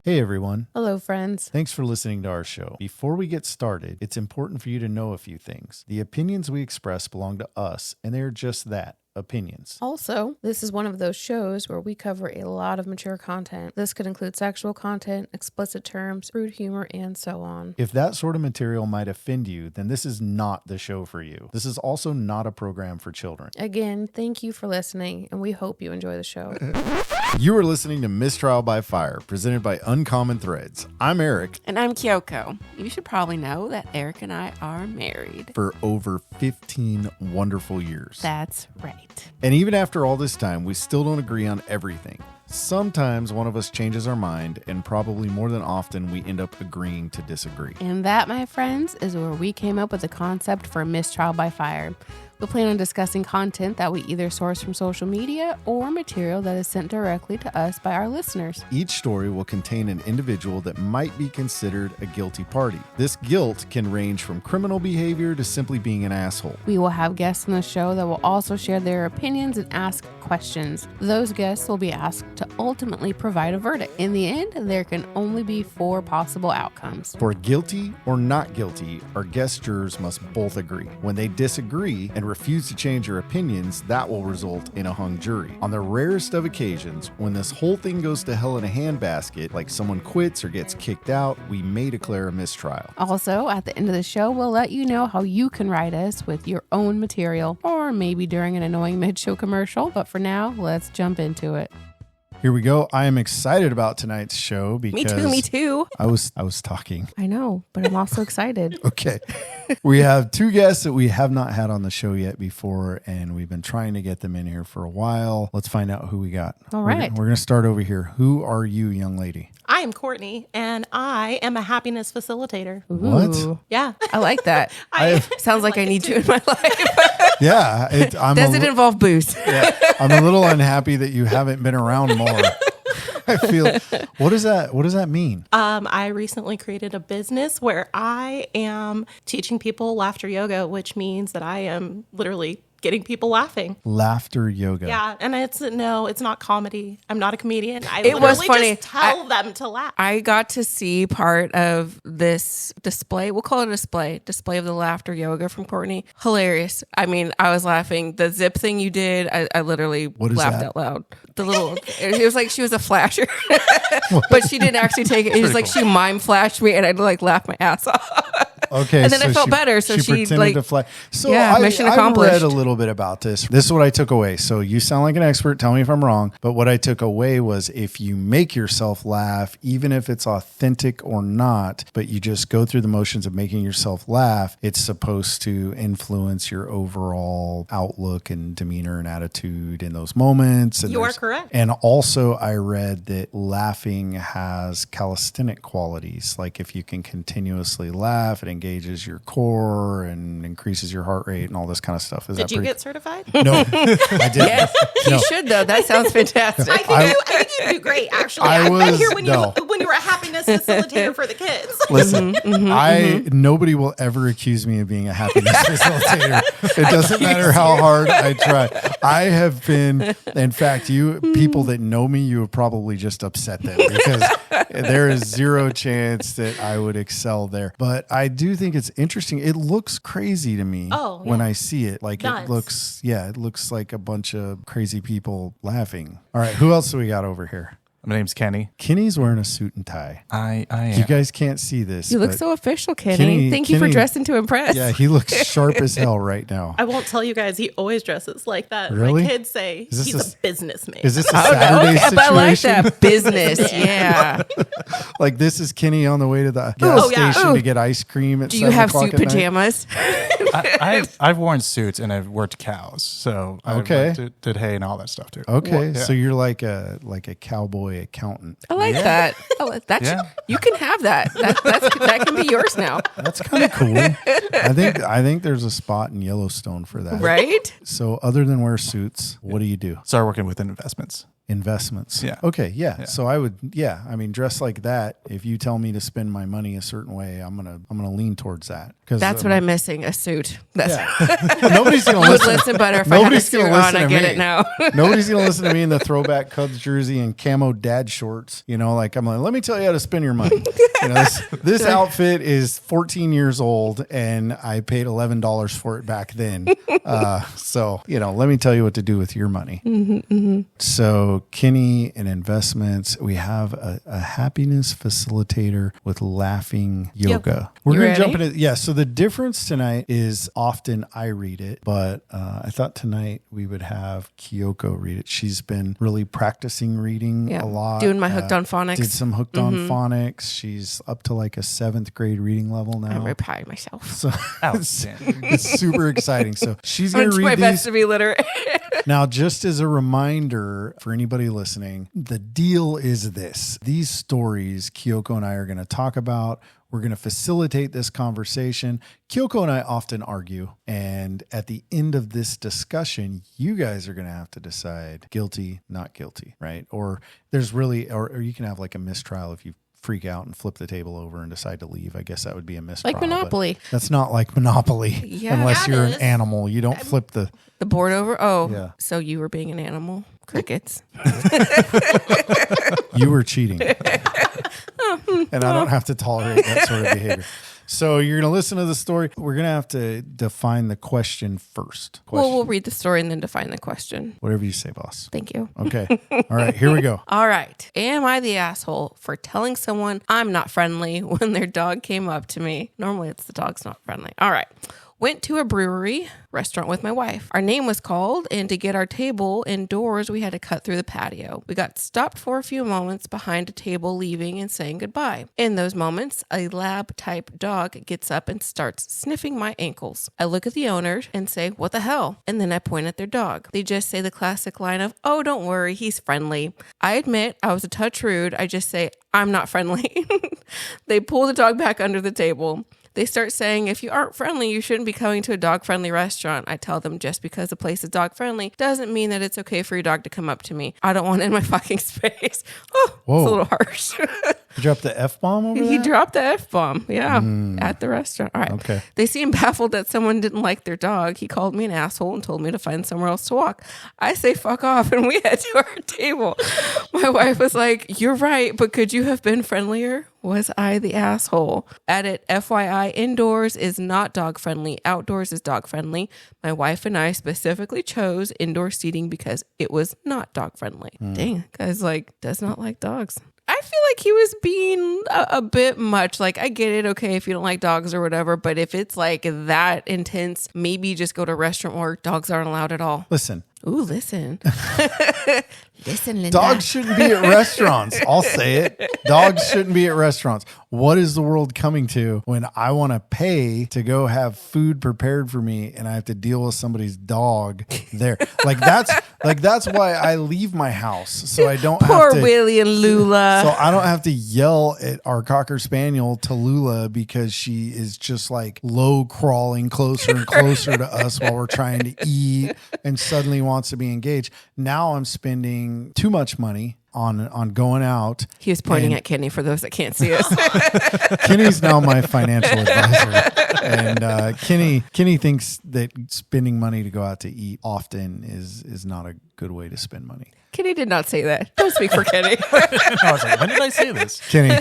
Hey everyone. Hello, friends. Thanks for listening to our show. Before we get started, it's important for you to know a few things. The opinions we express belong to us, and they're just that. Opinions. Also, this is one of those shows where we cover a lot of mature content. This could include sexual content, explicit terms, rude humor, and so on. If that sort of material might offend you, then this is not the show for you. This is also not a program for children. Again, thank you for listening, and we hope you enjoy the show. You are listening to Mistrial by Fire, presented by Uncommon Threads. I'm Eric. And I'm Kyoko. You should probably know that Eric and I are married. For over 15 wonderful years. That's right. And even after all this time, we still don't agree on everything. Sometimes one of us changes our mind, and probably more than often, we end up agreeing to disagree. And that, my friends, is where we came up with the concept for Mistrial by Fire. We plan on discussing content that we either source from social media or material that is sent directly to us by our listeners. Each story will contain an individual that might be considered a guilty party. This guilt can range from criminal behavior to simply being an asshole. We will have guests on the show that will also share their opinions and ask questions. Those guests will be asked to ultimately provide a verdict. In the end, there can only be 4 possible outcomes. For guilty or not guilty, our guest jurors must both agree. When they disagree and refuse to change their opinions, that will result in a hung jury. On the rarest of occasions, when this whole thing goes to hell in a handbasket, like someone quits or gets kicked out, we may declare a mistrial. Also, at the end of the show, we'll let you know how you can write us with your own material, or maybe during an annoying mid-show commercial. But for now, let's jump into it. Here we go. I am excited about tonight's show because Me too. I was talking. I know, but I'm also excited. Okay. We have 2 guests that we have not had on the show yet before, and we've been trying to get them in here for a while. Let's find out who we got. All right. We're going to start over here. Who are you, young lady? I am Courtney, and I am a happiness facilitator. What? Ooh, Yeah. I like that. Sounds like I need you in my life. Yeah. Does it involve booze? Yeah, I'm a little unhappy that you haven't been around more. I feel, what does that mean? I recently created a business where I am teaching people laughter yoga, which means that I am literally getting people laughing. Laughter yoga. Yeah, and it's not comedy. I'm not a comedian. It was funny. Just tell them to laugh. I got to see part of this display. We'll call it a display of the laughter yoga from Courtney. Hilarious. I mean, I was laughing. The zip thing you did, I literally laughed out loud. The little, it was like she was a flasher, but she didn't actually take it. It was like she mime flashed me, and I'd like laugh my ass off. Okay, and then I felt better. So she pretended like to fly. So yeah, mission accomplished. I read a little bit about this. This is what I took away. So you sound like an expert. Tell me if I'm wrong. But what I took away was if you make yourself laugh, even if it's authentic or not, but you just go through the motions of making yourself laugh, it's supposed to influence your overall outlook and demeanor and attitude in those moments. And you are correct. And also, I read that laughing has calisthenic qualities. Like if you can continuously laugh, it engages your core and increases your heart rate and all this kind of stuff. Did you get certified? No, I didn't. Yes, you should though. That sounds fantastic. I think you do great. Actually, I've been here when you were a happiness facilitator for the kids. Listen, nobody will ever accuse me of being a happiness facilitator. It doesn't matter how hard I try. I have been. In fact, people that know me, you have probably just upset them because there is zero chance that I would excel there. But I do think it's interesting. It looks crazy to me when I see it. Like Nuts. it looks like a bunch of crazy people laughing. All right, who else do we got over here? My name's Kenny. Kenny's wearing a suit and tie. I am. You guys can't see this. You look so official, Kenny. Thank you for dressing to impress. Yeah, he looks sharp as hell right now. I won't tell you guys, he always dresses like that. Really? My kids say he's a businessman. Is this a Saturday situation? I like that. Business, yeah. Like this is Kenny on the way to the gas station to get ice cream at 7 o'clock. Do you have suit pajamas? I've worn suits and I've worked cows, so I did hay and all that stuff too. Okay, so you're like a cowboy accountant. I like that. You can have that. That can be yours now. That's kind of cool. I think there's a spot in Yellowstone for that. Right? So other than wear suits, what do you do? Started working within investments. Investments. Yeah. Okay. Yeah. So I would. Yeah. I mean, dress like that. If you tell me to spend my money a certain way, I'm gonna lean towards that. Because That's what I'm missing, a suit. That's nobody's gonna I would listen. listen better if I had a suit on. I get it now. Nobody's gonna listen to me in the throwback Cubs jersey and camo dad shorts. You know, like I'm like, let me tell you how to spend your money. You know, this outfit is 14 years old, and I paid $11 for it back then. So you know, let me tell you what to do with your money. So Kenney and investments, we have a happiness facilitator with laughing yoga. We're You going to ready? jump into So the difference tonight is often I read it, but I thought tonight we would have Kyoko read it. She's been really practicing reading a lot. Doing my Hooked on Phonics. Did some Hooked on Phonics. She's up to like a 7th grade reading level now. I'm very proud of myself. So Outstanding. it's super exciting. So she's I'm going going to to try my read best these. to be literate. Now, just as a reminder for anybody listening, the deal is this. These stories Kyoko and I are going to talk about. We're going to facilitate this conversation. Kyoko and I often argue. And at the end of this discussion, you guys are going to have to decide guilty, not guilty, right? Or there's really, or you can have like a mistrial if you freak out and flip the table over and decide to leave. I guess that would be a mistrial. Like Monopoly. but That's not like Monopoly. Yeah, unless it you're an is. animal. You don't flip the... The board over? Oh, Yeah. So you were being an animal? Crickets. You were cheating. And I don't have to tolerate that sort of behavior. So you're going to listen to the story. We're going to have to define the question first. Well, we'll read the story and then define the question. Whatever you say, boss. Thank you. Okay. All right, here we go. All right. Am I the asshole for telling someone I'm not friendly when their dog came up to me? Normally it's the dog's not friendly. All right. Went to a brewery restaurant with my wife. Our name was called, and to get our table indoors, we had to cut through the patio. We got stopped for a few moments behind a table, leaving and saying goodbye. In those moments, a lab-type dog gets up and starts sniffing my ankles. I look at the owner and say, "What the hell?" And then I point at their dog. They just say the classic line of, "Oh, don't worry, he's friendly." I admit I was a touch rude. I just say, "I'm not friendly." They pull the dog back under the table. They start saying, if you aren't friendly, you shouldn't be coming to a dog-friendly restaurant. I tell them just because a place is dog-friendly doesn't mean that it's okay for your dog to come up to me. I don't want it in my fucking space. Oh, Whoa. it's a little harsh. You dropped the F-bomb over He there? dropped the F-bomb, at the restaurant. All right. Okay. They seemed baffled that someone didn't like their dog. He called me an asshole and told me to find somewhere else to walk. I say, fuck off, and we head to our table. My wife was like, you're right, but could you have been friendlier? Was I the asshole? Added, FYI, indoors is not dog friendly. Outdoors is dog friendly. My wife and I specifically chose indoor seating because it was not dog friendly. Dang, guy's like, does not like dogs. I feel like he was being a bit much. Like, I get it, okay, if you don't like dogs or whatever, but if it's like that intense, maybe just go to a restaurant where dogs aren't allowed at all. Listen. Ooh, listen. Listen, Linda. Dogs shouldn't be at restaurants. I'll say it. Dogs shouldn't be at restaurants. What is the world coming to when I want to pay to go have food prepared for me and I have to deal with somebody's dog there? That's why I leave my house. So I don't Poor have to. Willie and Lula. So I don't have to yell at our Cocker Spaniel Tallulah because she is just like low crawling closer and closer to us while we're trying to eat and suddenly wants to be engaged. Now I'm spending too much money on going out. He was pointing at Kenney for those that can't see us. Kenny's now my financial advisor. And Kenney thinks that spending money to go out to eat often is not a good way to spend money. Kenney did not say that. Don't speak for Kenney. I was like, when did I say this? Kenny,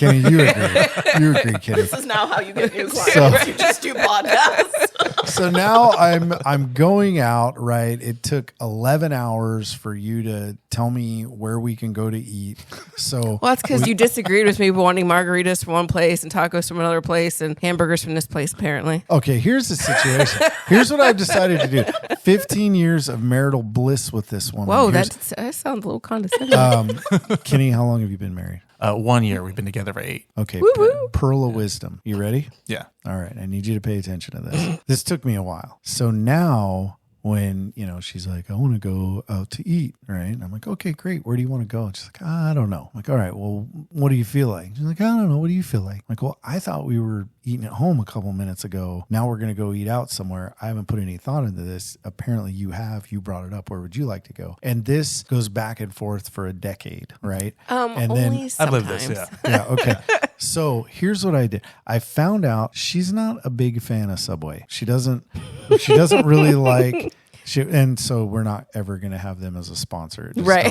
you agree. You agree, Kenny. This is now how you get new clients. So- You just do podcasts. So now I'm going out, right? It took 11 hours for you to tell me where we can go to eat. So Well, that's because you disagreed with me wanting margaritas from one place and tacos from another place and hamburgers from this place, apparently. okay, here's the situation. Here's what I've decided to do. 15 years of marital bliss with this woman. Whoa, Here's- that sounds a little condescending. Kenny, how long have you been married? 1 year. We've been together for 8. Okay, Woo-woo. pearl of wisdom. You ready? Yeah. All right, I need you to pay attention to this. This took me a while. So now when, she's like, I want to go out to eat, right? And I'm like, okay, great. Where do you want to go? And she's like, I don't know. I'm like, all right, well, what do you feel like? She's like, I don't know. What do you feel like? I'm like, well, I thought we were eating at home a couple minutes ago. Now we're going to go eat out somewhere. I haven't put any thought into this. Apparently you have. You brought it up. Where would you like to go? And this goes back and forth for a decade, right? only And then sometimes. I live this, yeah. yeah, okay. So here's what I did. I found out she's not a big fan of Subway. She doesn't really like. And so we're not ever going to have them as a sponsor. Right.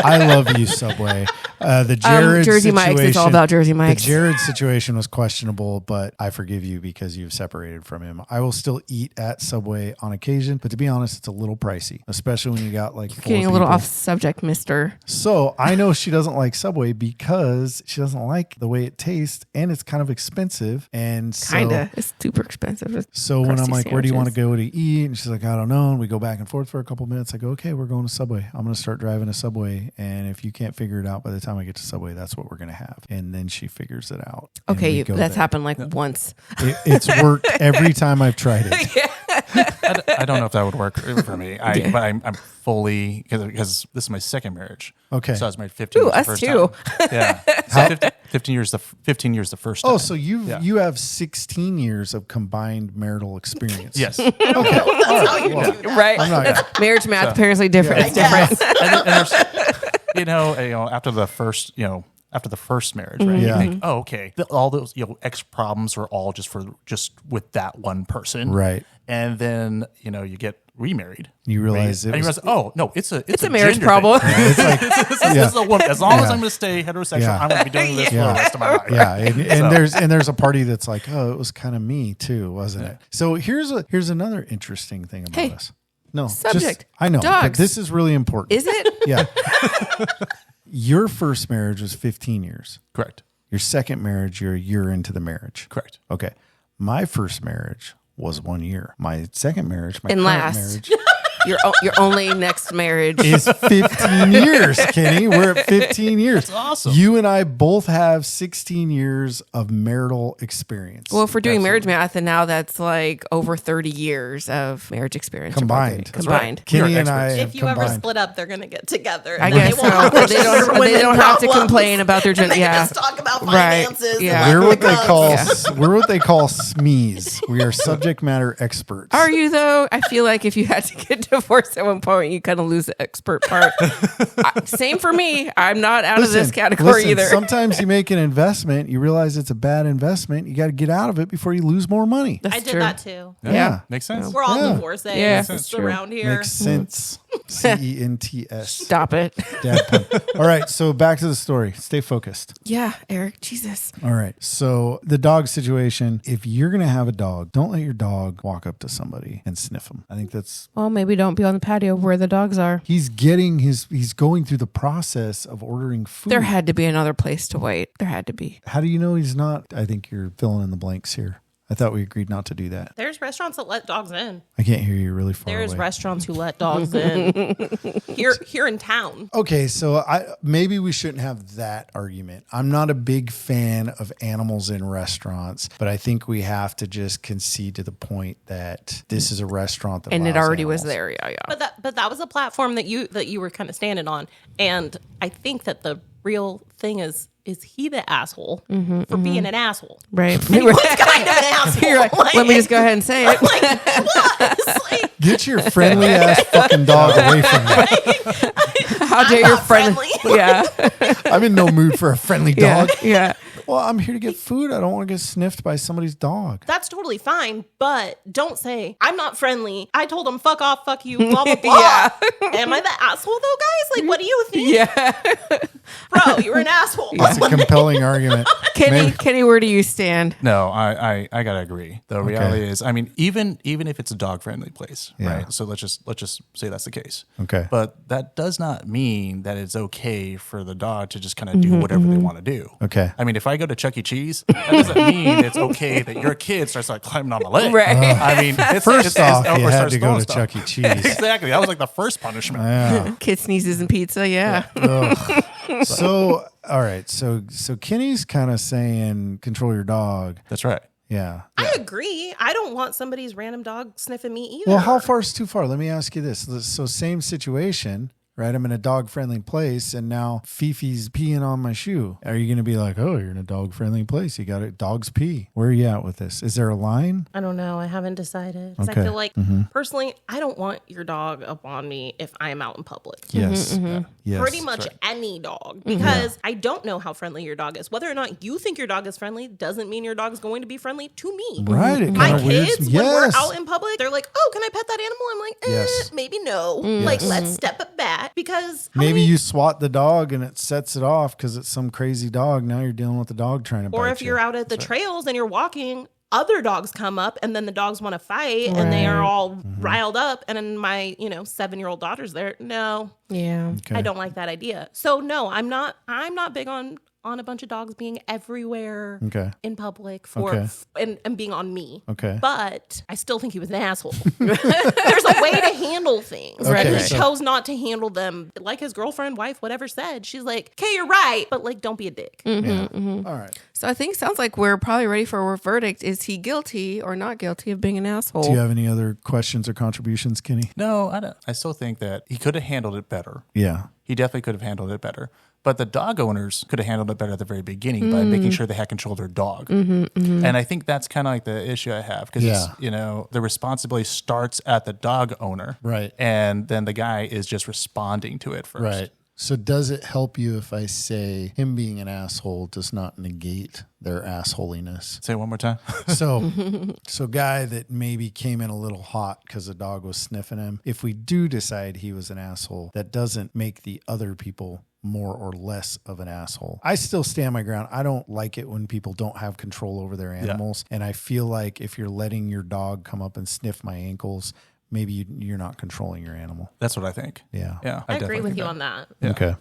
I love you, Subway. The Jared Jersey situation, Mike's. It's all about Jersey Mike's. The Jared situation was questionable, but I forgive you because you've separated from him. I will still eat at Subway on occasion, but to be honest, it's a little pricey, especially when you got like four Getting a little people. off subject, mister. So I know she doesn't like Subway because she doesn't like the way it tastes, and it's kind of expensive. And so, Kinda. It's super expensive. so when I'm Crusty like, where do you want to sandwiches. go to eat? And she's like, I don't know. And we go back and forth for a couple minutes. I go, okay, we're going to Subway. I'm going to start driving to Subway. And if you can't figure it out by the time I get to Subway, that's what we're going to have. And then she figures it out. and Okay, we go that's there. happened like once. It's worked every time I've tried it. I don't know if that would work for me. But I'm fully, because this is my second marriage. Okay. So I was married 15 Ooh, years the us first too. time. Yeah. So 15 years the first time. Oh, so you have 16 years of combined marital experience. Yes. Okay. All right. Well, Right? I'm not- Marriage math apparently different. It's different. and there's, after the first, after the first marriage, right? Yeah. You think, oh, okay. All those, ex problems are all just with that one person. Right. And then, you get remarried. You realize and it you was, realize, oh, no, it's a marriage gender problem. thing. it's like, This is a woman. As long as Yeah. I'm going to stay heterosexual, Yeah. I'm going to be doing this for the rest of my life. yeah, and there's a party that's like, oh, it was kind of me too, wasn't it? So here's another interesting thing about Hey, us. No, subject. I know, but Dogs. this is really important. Is it? Yeah. Your first marriage was 15 years. Correct. Your second marriage, you're a year into the marriage. Correct. Okay. My first marriage was 1 year. My second marriage, my And current last. marriage, Your only next marriage. is 15 years, Kenny. We're at 15 years. That's awesome. You and I both have 16 years of marital experience. Well, if we're doing marriage math, and now that's like over 30 years of marriage experience. Combined. Combined. Kenny You're and I have If you ever combined. split up, they're going to get together. I and guess they won't so. have to They share don't women have to problems. complain about their And gender. they Yeah. can just talk about Right. finances. Yeah. And We're what they comes. call we're what they call SMEs. We are subject matter experts. Are you though? I feel like if you had to get divorced at one point, you kind of lose the expert part. Same for me. I'm not out of this category either. Sometimes you make an investment, you realize it's a bad investment. You got to get out of it before you lose more money. That's I did true. that too. Yeah. Makes sense. We're all Yeah. divorcees Yeah. That's true. around here. Makes sense. CENTS. Stop it. Dad pun. All right, so back to the story. Stay focused. Yeah, Eric. Jesus. All right. So the dog situation, if you're going to have a dog, don't let your dog walk up to somebody and sniff them. I think that's Well, maybe don't be on the patio where the dogs are. he's going through the process of ordering food. There had to be another place to wait. There had to be. How do you know he's not? I think you're filling in the blanks here. I thought we agreed not to do that. There's restaurants that let dogs in. I can't hear you really far There's away. restaurants who let dogs in here in town. Okay, so maybe we shouldn't have that argument. I'm not a big fan of animals in restaurants, but I think we have to just concede to the point that this is a restaurant that And it allows already was animals. there. Yeah, yeah. But that was a platform that you were kind of standing on, and I think that the real thing is he the asshole for being an asshole? Right. He was kind of an asshole. You're right. Like, Let me just go ahead and say it. like, it was. Like, Get your friendly ass fucking dog away from me. How dare I'm your not friend? friendly. Yeah. I'm in no mood for a friendly Yeah. dog. Yeah. Well, I'm here to get food. I don't want to get sniffed by somebody's dog. that's totally fine, but don't say I'm not friendly. I told him fuck off, fuck you, blah blah blah. Yeah. Am I the asshole though, guys? Like, what do you think, Yeah. bro? You're an asshole. That's a compelling argument. Kenny, where do you stand? No, I gotta agree. The reality is, I mean, even if it's a dog friendly place, Yeah. right? So let's just say that's the case. Okay. But that does not mean that it's okay for the dog to just kind of do whatever they want to do. Okay. I mean, if I go to Chuck E. Cheese, that doesn't mean it's okay that your kid starts like climbing on my leg. Right. I mean, First off, you or had starts to go throwing to stuff. Chuck E. Cheese. Exactly. That was like the first punishment. Yeah. Kid sneezes and pizza. Yeah. So, all right. So Kenny's kind of saying control your dog. That's right. Yeah. I agree. I don't want somebody's random dog sniffing me either. Well, how far is too far? Let me ask you this. So same situation, right? I'm in a dog-friendly place, and now Fifi's peeing on my shoe. Are you going to be like, oh, you're in a dog-friendly place. You got it. Dogs pee. Where are you at with this? Is there a line? I don't know. I haven't decided. 'Cause I feel like, personally, I don't want your dog up on me if I am out in public. Yes. Yes. Pretty much any dog, because I don't know how friendly your dog is. Whether or not you think your dog is friendly doesn't mean your dog is going to be friendly to me. Right. It My kinda weirds- kids, when we're out in public, they're like, oh, can I pet that animal? I'm like, Yes. maybe no. Like, let's step it back, because Maybe you swat the dog and it sets it off because it's some crazy dog. Now you're dealing with the dog trying to bite or if you're out at the trails and you're walking, other dogs come up and then the dogs want to fight and they are all riled up. And then my, 7-year-old daughter's there. No, Yeah. Okay. I don't like that idea. So no, I'm not big on a bunch of dogs being everywhere in public and being on me. Okay. But I still think he was an asshole. There's a way to handle things. Okay, He so- chose not to handle them like his girlfriend, wife, whatever said. She's like, okay, you're right, but like, don't be a dick. Yeah. All right. So I think it sounds like we're probably ready for a verdict. Is he guilty or not guilty of being an asshole? Do you have any other questions or contributions, Kenny? No, I don't. I still think that he could have handled it better. Yeah. He definitely could have handled it better. But the dog owners could have handled it better at the very beginning by making sure they had control of their dog. And I think that's kind of like the issue I have, because the responsibility starts at the dog owner. Right. And then the guy is just responding to it first. Right. So does it help you if I say him being an asshole does not negate their assholiness? Say it one more time. So guy that maybe came in a little hot because the dog was sniffing him. If we do decide he was an asshole, that doesn't make the other people more or less of an asshole. I still stand my ground. I don't like it when people don't have control over their animals. And I feel like if you're letting your dog come up and sniff my ankles, maybe you're not controlling your animal. That's what I think. Yeah. Yeah. I agree definitely with think you that. on that. Yeah. Okay.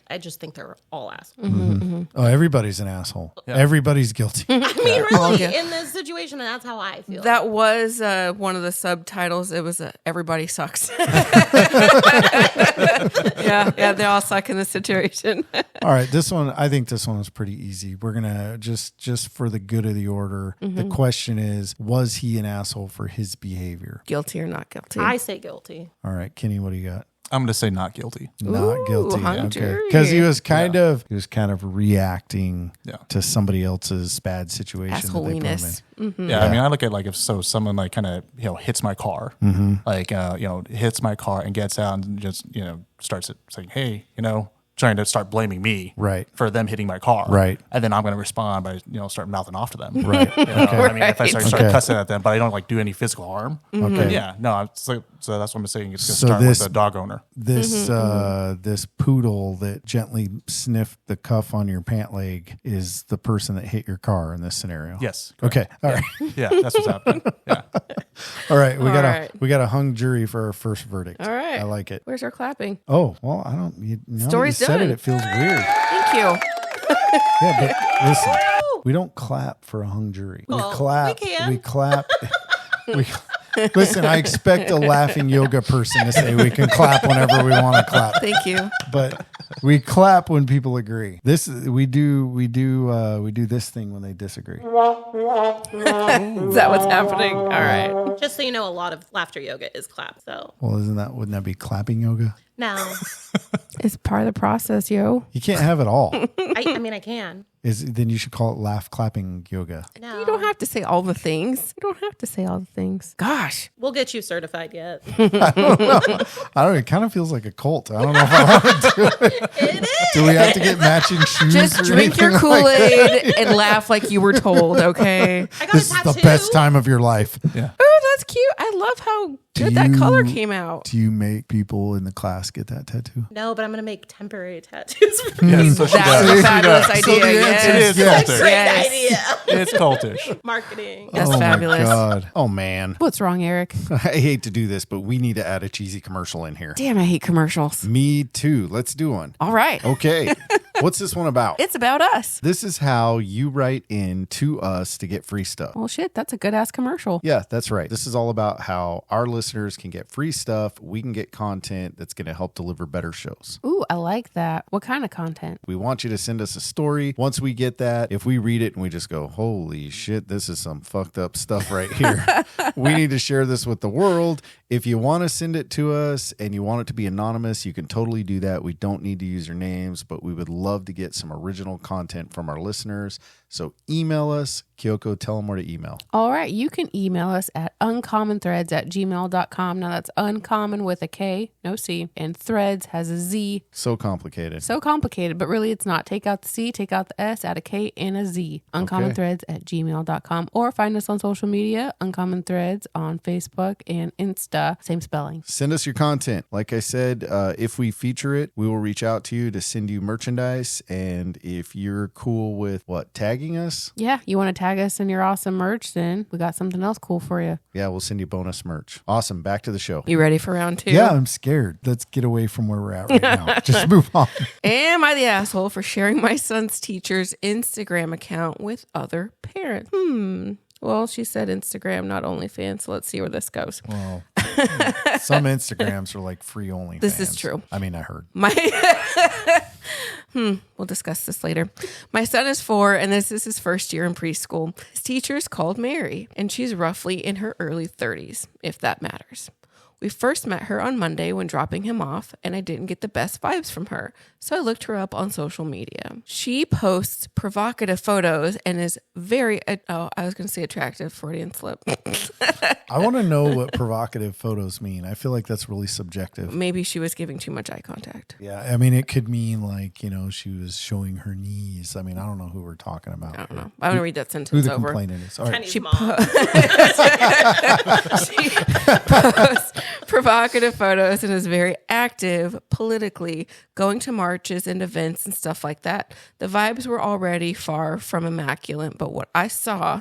I just think they're all assholes. Oh, everybody's an asshole. Everybody's guilty. I mean, really, in this situation, that's how I feel. That was one of the subtitles. It was everybody sucks. yeah, they all suck in this situation. All right, I think this one is pretty easy. We're gonna just for the good of the order. The question is, was he an asshole for his behavior? Guilty or not guilty? I say guilty. All right, Kenny, what do you got? I'm going to say not guilty. Not guilty. hung Okay. jury. Because he was kind of reacting Yeah. to somebody else's bad situation. that they put him in. Assholiness. Yeah, I mean, I look at like if someone like kind of hits my car, like hits my car and gets out and just starts saying, hey, trying to start blaming me Right. for them hitting my car, Right. and then I'm going to respond by start mouthing off to them, Right. I mean, if I start Okay. cussing at them, but I don't like do any physical harm, Okay. then yeah, no, so that's what I'm saying. It's going to So start this- with the dog owner. This this poodle that gently sniffed the cuff on your pant leg is the person that hit your car in this scenario. Yes. Okay. All right. Yeah, that's what's happening. Yeah. All right. All right. We got a hung jury for our first verdict. All right. I like it. Where's our clapping? Oh, well, I don't. Now Story's that you said done. it feels weird. Thank you. Yeah, but listen, we don't clap for a hung jury. We Well, clap. we can. We clap. Listen, I expect a laughing yoga person to say we can clap whenever we want to clap, Thank you. but we clap when people agree. We do this thing when they disagree. Is that what's happening? All right. Just so you know, a lot of laughter yoga is clap. So Well, wouldn't that be clapping yoga? no, It's part of the process, yo. You can't have it all. I mean I can. Then you should call it laugh clapping yoga. No, You don't have to say all the things. You don't have to say all the things. Gosh. We'll get you certified yet. I don't know. It kind of feels like a cult. I don't know if I want to do it. It is. Do we have to get matching shoes? Just or drink your anything like Kool-Aid and laugh like you were told, okay? I got This a is tattoo. the best time of your life. Yeah. Oh, that's cute. I love how good that color came out. Do you make people in the class get that tattoo? No, but I'm gonna make temporary tattoos for Yeah, people. so she That's does. a fabulous So idea. the Yes. answer is yes. Great Yes. idea. It's cultish. Marketing. That's oh fabulous. my God. Oh man. What's wrong, Eric? I hate to do this, but we need to add a cheesy commercial in here. Damn, I hate commercials. Me too. Let's do one. All right. Okay. What's this one about? It's about us. This is how you write in to us to get free stuff. Well, shit, that's a good ass commercial. Yeah, that's right. This is all about how our listeners can get free stuff. We can get content that's going to help deliver better shows. Ooh, I like that. What kind of content? We want you to send us a story. Once we get that, if we read it and we just go, holy shit, this is some fucked up stuff right here. We need to share this with the world. If you want to send it to us and you want it to be anonymous, you can totally do that. We don't need to use your names, but we would love to get some original content from our listeners. So email us. Kyoko, tell them where to email. All right. You can email us at uncommonthreads@gmail.com. Now that's uncommon with a K, no C, and threads has a Z. So complicated. So complicated, but really it's not. Take out the C, take out the S, add a K and a Z. Uncommonthreads@gmail.com, or find us on social media, Uncommon Threads on Facebook and Insta. Same spelling. Send us your content. Like I said, if we feature it, we will reach out to you to send you merchandise. And if you're cool with tagging us? Yeah, you want to tag us in your awesome merch, then we got something else cool for you. Yeah, we'll send you bonus merch. Awesome. Back to the show. You ready for round 2? Yeah, I'm scared. Let's get away from where we're at right now. Just move on. Am I the asshole for sharing my son's teacher's Instagram account with other parents? Well, she said Instagram, not OnlyFans. So let's see where this goes. Well, some Instagrams are like free OnlyFans. This is true. I mean, I heard. We'll discuss this later. My son is 4, and this is his first year in preschool. His teacher is called Mary, and she's roughly in her early 30s, if that matters. We first met her on Monday when dropping him off, and I didn't get the best vibes from her, so I looked her up on social media. She posts provocative photos and is very, attractive, Freudian slip. I want to know what provocative photos mean. I feel like that's really subjective. Maybe she was giving too much eye contact. Yeah, I mean, it could mean like, she was showing her knees. I mean, I don't know who we're talking about. I don't know. I want to read that sentence who the over. complainant is. All right. Kenny's She mom. She posts provocative photos and is very active politically, going to marches and events and stuff like that. The vibes were already far from immaculate, but what I saw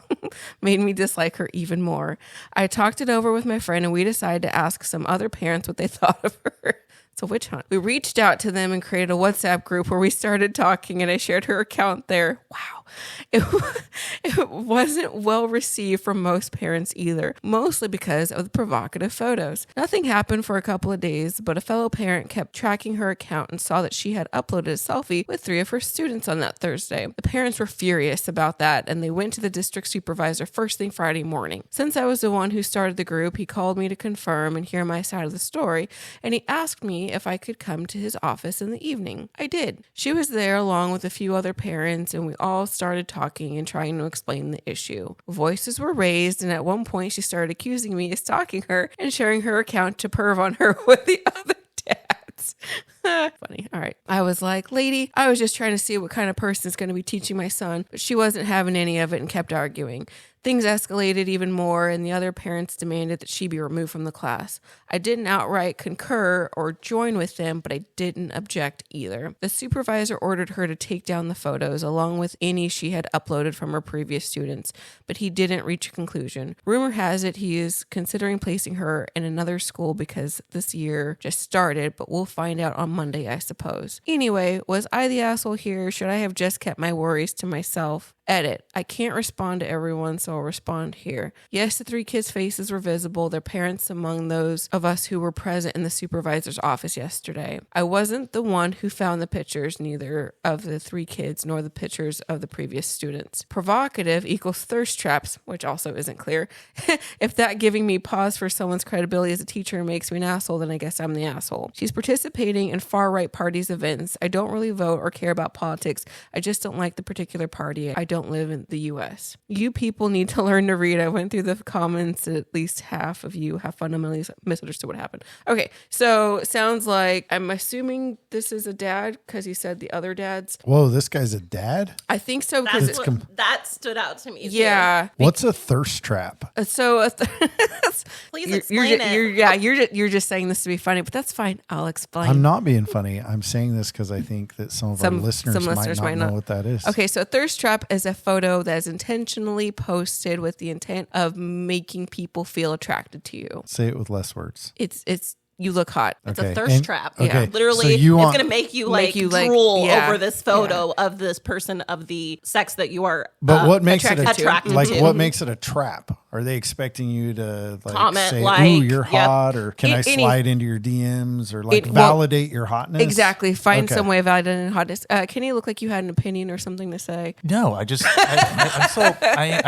made me dislike her even more. I talked it over with my friend and we decided to ask some other parents what they thought of her. It's a witch hunt. We reached out to them and created a WhatsApp group where we started talking, and I shared her account there. Wow. It wasn't well received from most parents either, mostly because of the provocative photos. Nothing happened for a couple of days, but a fellow parent kept tracking her account and saw that she had uploaded a selfie with 3 of her students on that Thursday. The parents were furious about that, and they went to the district supervisor first thing Friday morning. Since I was the one who started the group, he called me to confirm and hear my side of the story, and he asked me if I could come to his office in the evening. I did. She was there along with a few other parents, and we all started talking and trying to explain the issue. Voices were raised, and at one point she started accusing me of stalking her and sharing her account to perv on her with the other dads. Funny. All right. I was like, lady, I was just trying to see what kind of person is going to be teaching my son, but she wasn't having any of it and kept arguing. Things escalated even more, and the other parents demanded that she be removed from the class. I didn't outright concur or join with them, but I didn't object either. The supervisor ordered her to take down the photos along with any she had uploaded from her previous students, but he didn't reach a conclusion. Rumor has it he is considering placing her in another school because this year just started, but we'll find out on Monday, I suppose. Anyway, was I the asshole here? Should I have just kept my worries to myself? Edit. I can't respond to everyone, so I'll respond here. Yes, the 3 kids' faces were visible, their parents among those of us who were present in the supervisor's office yesterday. I wasn't the one who found the pictures, neither of the 3 kids nor the pictures of the previous students. Provocative equals thirst traps, which also isn't clear. If that giving me pause for someone's credibility as a teacher makes me an asshole, then I guess I'm the asshole. She's participating in far-right parties' events. I don't really vote or care about politics. I just don't like the particular party. I don't live in the U.S. You people need to learn to read. I went through the comments. At least half of you have fundamentally misunderstood what happened. Okay, so sounds like, I'm assuming this is a dad because he said the other dads. Whoa, this guy's a dad? I think so. That's that stood out to me. Yeah. Too. What's a thirst trap? So Please explain you're just saying this to be funny, but that's fine. I'll explain. I'm not being funny. I'm saying this because I think that some of our listeners might not know what that is. Okay, so a thirst trap is a photo that is intentionally posted with the intent of making people feel attracted to you. Say it with less words. It's you look hot. It's a thirst trap. Okay. Yeah. Literally, So it's going to make you drool yeah. over this photo of this person of the sex that you are But what makes it attracted like to. what makes it a trap? Are they expecting you to like Comment, say, like, "Ooh, you're yep. hot," or "Can I Any- slide into your DMs?" or like validate your hotness? Exactly. Find Okay. some way of validating hotness. Kenny looked like you had an opinion or something to say. No, I'm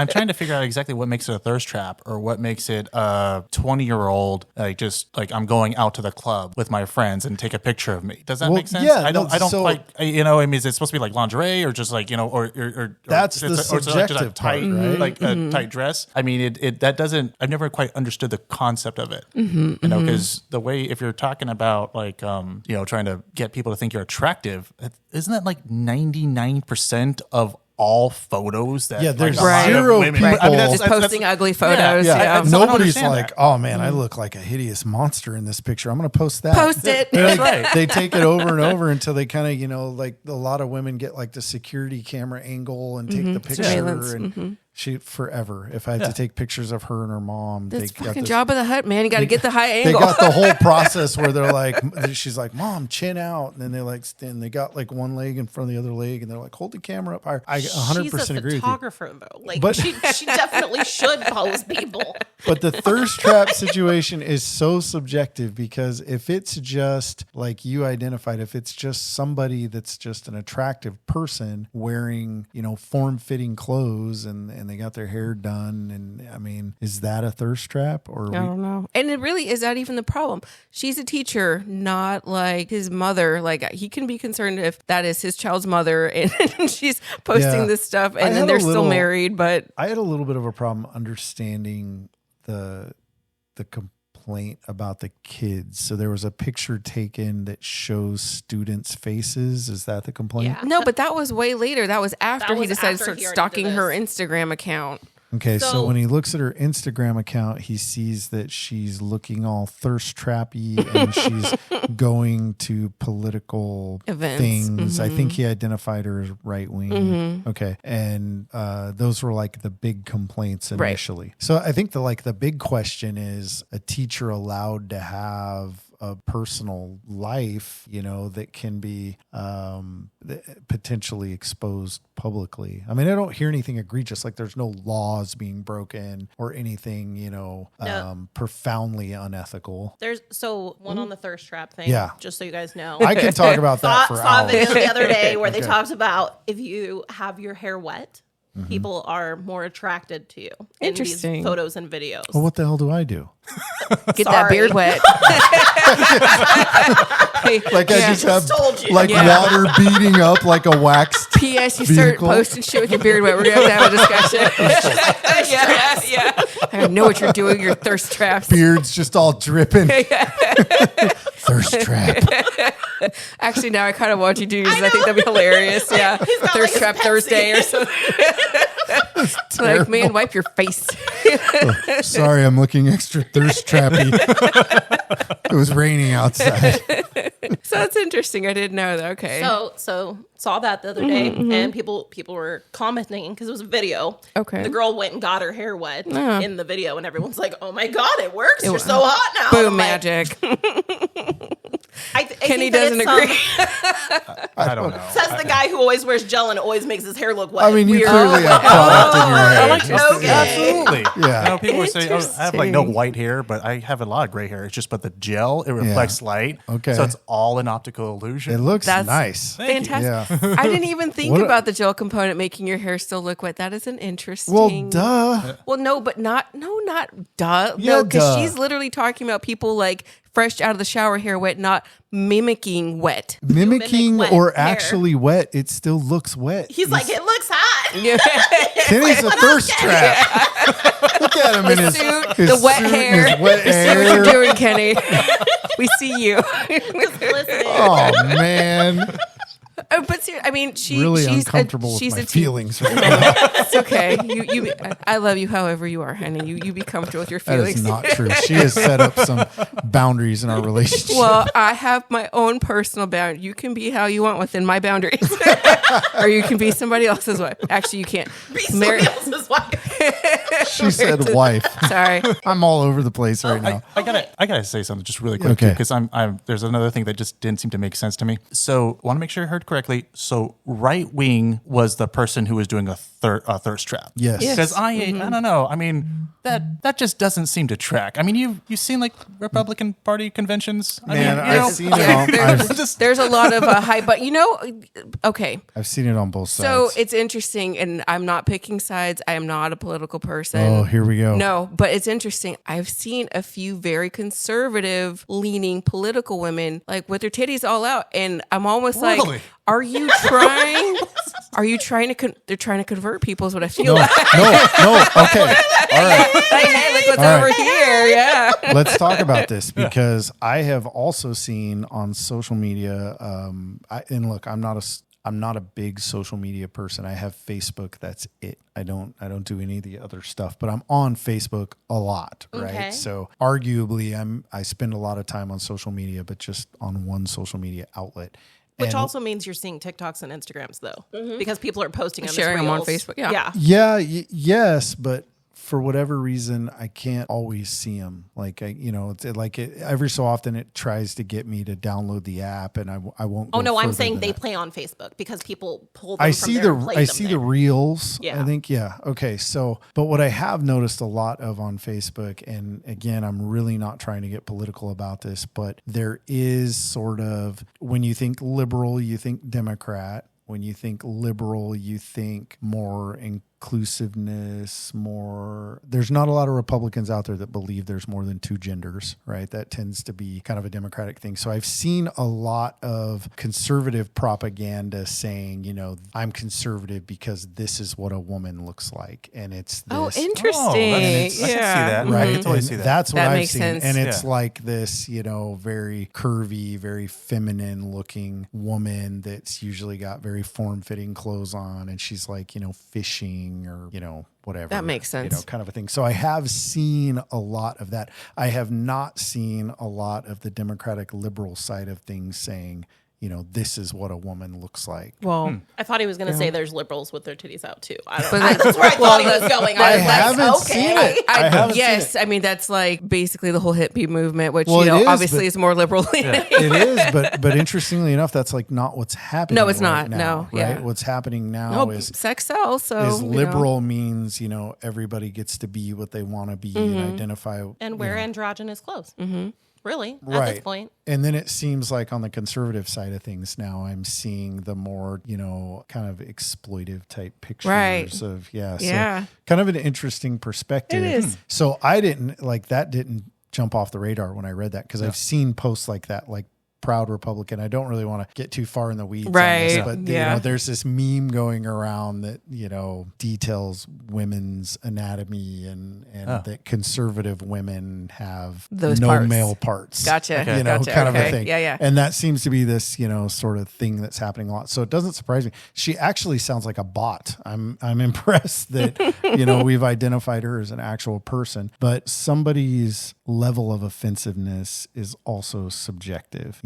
trying to figure out exactly what makes it a thirst trap or what makes it a 20-year-old like I'm going out to the club with my friends and take a picture of me. Does that make sense? yeah, I don't so- quite, I mean, is it supposed to be like lingerie or just like, or That's the it's like just a subjective tight, part, right? like a tight dress. I mean, that doesn't, I've never quite understood the concept of it, because the way, if you're talking about like, trying to get people to think you're attractive, isn't that like 99% of all photos that there's like, a lot of zero women- people I mean, Just posting ugly photos. Yeah. Yeah. I don't Nobody's understand like, that. "Oh man, I look like a hideous monster in this picture. I'm going to post that." Post it. They're like- Right. They take it over and over until they kind of, like a lot of women get like the security camera angle and take the picture Surveillance. and she forever. If I had to take pictures of her and her mom, That's they got fucking this- job of the hut, man. You got to get the high They angle. got the whole process where they're like, she's like, "Mom, chin out," and then they like stand. They got like one leg in front of the other leg, and they're like, "Hold the camera up higher." I 100% She's a agree with you. photographer, though. Like, But- she definitely should pose people. But the thirst trap situation is so subjective, because if it's just like you identified, if it's just somebody that's just an attractive person wearing, form-fitting clothes and they got their hair done, and I mean, is that a thirst trap? Or I don't know. And it really is that even the problem. She's a teacher, not like his mother. Like he can be concerned if that is his child's mother and she's posting this stuff and then they're still married. But I had a little bit of a problem understanding the complaint about the kids. So there was a picture taken that shows students' faces. Is that the complaint? Yeah. no, but that was way later. That was after he was decided after to start he already stalking did her this. Instagram account. Okay, so So- when he looks at her Instagram account, he sees that she's looking all thirst trappy and she's going to political Events. things. I think he identified her as right wing. Okay, and those were like the big complaints Right. initially. So I think the big question is: a teacher allowed to have a personal life, that can be potentially exposed publicly? I mean, I don't hear anything egregious, like there's no laws being broken or anything, profoundly unethical. There's one on the thirst trap thing. Yeah. Just so you guys know. I can talk about that for saw a hours. video the other day where they Okay. talked about if you have your hair wet, people are more attracted to you in Interesting. these photos and videos. Well, what the hell do I do? Get that Sorry. beard wet. Like I just have told you. like water beating up like a wax. P.S. You start Vehicle. posting shit with your beard wet. We're going to have a discussion. yeah. I know what you're doing. Your thirst traps. Beard's just all dripping. Thirst trap. Actually, now I kind of want you to do because I think that'd be hilarious. Yeah. He's got, Thirst like, trap his Pepsi. Thursday or something. Like, man, wipe your face. Sorry, I'm looking extra thirst trappy. It was raining outside. So that's interesting. I didn't know that. Okay. So saw that the other day, and people were commenting because it was a video. Okay. The girl went and got her hair wet in the video, and everyone's like, "Oh my god, it works! You're so hot now." Boom I'm like, magic. I Kenny think that doesn't it's, agree. I don't know. Says the guy who always wears gel and always makes his hair look wet. I mean, you Weird. clearly have product in your hair. I like this. Okay. Absolutely. Yeah. You know, people would say, I have like no Interesting. white hair, but I have a lot of gray hair. It's just, but the gel, it reflects light. Okay. So it's all an optical illusion. It looks That's nice. Fantastic. Yeah. I didn't even think What a- about the gel component making your hair still look wet. That is an interesting. Well, duh. Well, no, but not duh. Yeah, No, because duh. she's literally talking about people like fresh out of the shower hair wet, not mimicking wet. Mimicking wet or hair. actually wet, it still looks wet. He's like, it looks hot. Kenny's a thirst trap. Look at him in his suit, his the wet suit and hair. his wet See what hair. you're doing, Kenny. We see you. Listening. Oh man, But seriously, I mean, really she's uncomfortable she's with my a feelings right now. It's okay. I love you however you are, honey. You be comfortable with your That feelings. is not true. She has set up some boundaries in our relationship. Well, I have my own personal boundary. You can be how you want within my boundaries, or you can be somebody else's wife. Actually, you can't. Be somebody else's wife. She said wife. Sorry. I'm all over the place right now. I gotta say something just really quick because there's another thing that just didn't seem to make sense to me. So want to make sure I heard correctly. So right wing was the person who was doing a thirst trap. Yes. Because I don't know. I mean that just doesn't seem to track. I mean you've seen like Republican Party conventions. I've seen it. There's a lot of hype, but okay. I've seen it on both sides. So it's interesting, and I'm not picking sides. I am not a political person. Oh, here we go. No, but it's interesting. I've seen a few very conservative leaning political women like with their titties all out, and I'm almost Really? like, are you trying? Are you trying to? They're trying to convert people. Is what I feel like. No. Okay. All right. Like, hey, look what's over here. Yeah. Let's talk about this because I have also seen on social media. And look, I'm not a big social media person. I have Facebook. That's it. I don't do any of the other stuff, but I'm on Facebook a lot, right? Okay. So arguably I spend a lot of time on social media, but just on one social media outlet. Which also means you're seeing TikToks and Instagrams though, because people are posting on Sharing them on Reels. Facebook. Yeah. Yeah, yes, but for whatever reason, I can't always see them. Like every so often it tries to get me to download the app, and I won't. Oh go no, I'm further saying than they that. play on Facebook because people pull them I from see there and play I them see there. the reels. Yeah. I think okay. So, but what I have noticed a lot of on Facebook, and again, I'm really not trying to get political about this, but there is sort of when you think liberal, you think Democrat. When you think liberal, you think more inclusiveness, there's not a lot of Republicans out there that believe there's more than two genders, right? That tends to be kind of a Democratic thing. So I've seen a lot of conservative propaganda saying, I'm conservative because this is what a woman looks like. And it's this. Oh, interesting. I can see that. Right. I can totally And see that. that's what That I've makes seen. sense. And it's like this, very curvy, very feminine looking woman that's usually got very form-fitting clothes on. And she's like, fishing or, whatever. That makes sense. Kind of a thing. So I have seen a lot of that. I have not seen a lot of the Democratic liberal side of things saying, this is what a woman looks like. Well, I thought he was going to say there's liberals with their titties out too. I don't But know. that's- That's where I thought he was going. I I was like, haven't okay. seen it. I haven't seen it. I mean that's like basically the whole hippie movement, which Well, it is, obviously but- is more liberal. It is, but interestingly enough, that's like not what's happening. No, it's right not. now, No, right? yeah. What's happening now No, is sex sells. So liberal means everybody gets to be what they want to be and identify And wear androgynous clothes. Mm-hmm. Really, at right. this point. And then it seems like on the conservative side of things now, I'm seeing the more kind of exploitive type pictures Right. of Yeah. So kind of an interesting perspective. It is. So I didn't jump off the radar when I read that because I've seen posts like that, like proud Republican. I don't really want to get too far in the weeds, Right. on this, but there's this meme going around that details women's anatomy and that conservative women have Those no parts. male parts. Gotcha. Gotcha. Kind of a Okay. thing. Yeah. And that seems to be this sort of thing that's happening a lot. So it doesn't surprise me. She actually sounds like a bot. I'm impressed that we've identified her as an actual person, but somebody's level of offensiveness is also subjective.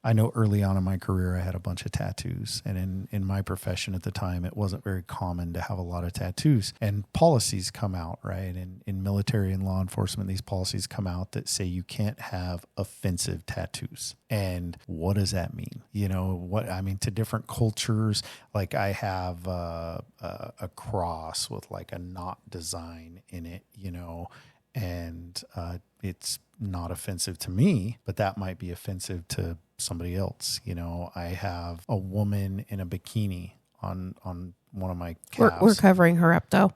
I know early on in my career, I had a bunch of tattoos, and in my profession at the time, it wasn't very common to have a lot of tattoos, and policies come out, right? And in military and law enforcement, these policies come out that say you can't have offensive tattoos. And what does that mean? To different cultures, like I have a cross with like a knot design in it, and it's not offensive to me, but that might be offensive to somebody else. I have a woman in a bikini on one of my calves. We're covering her up though.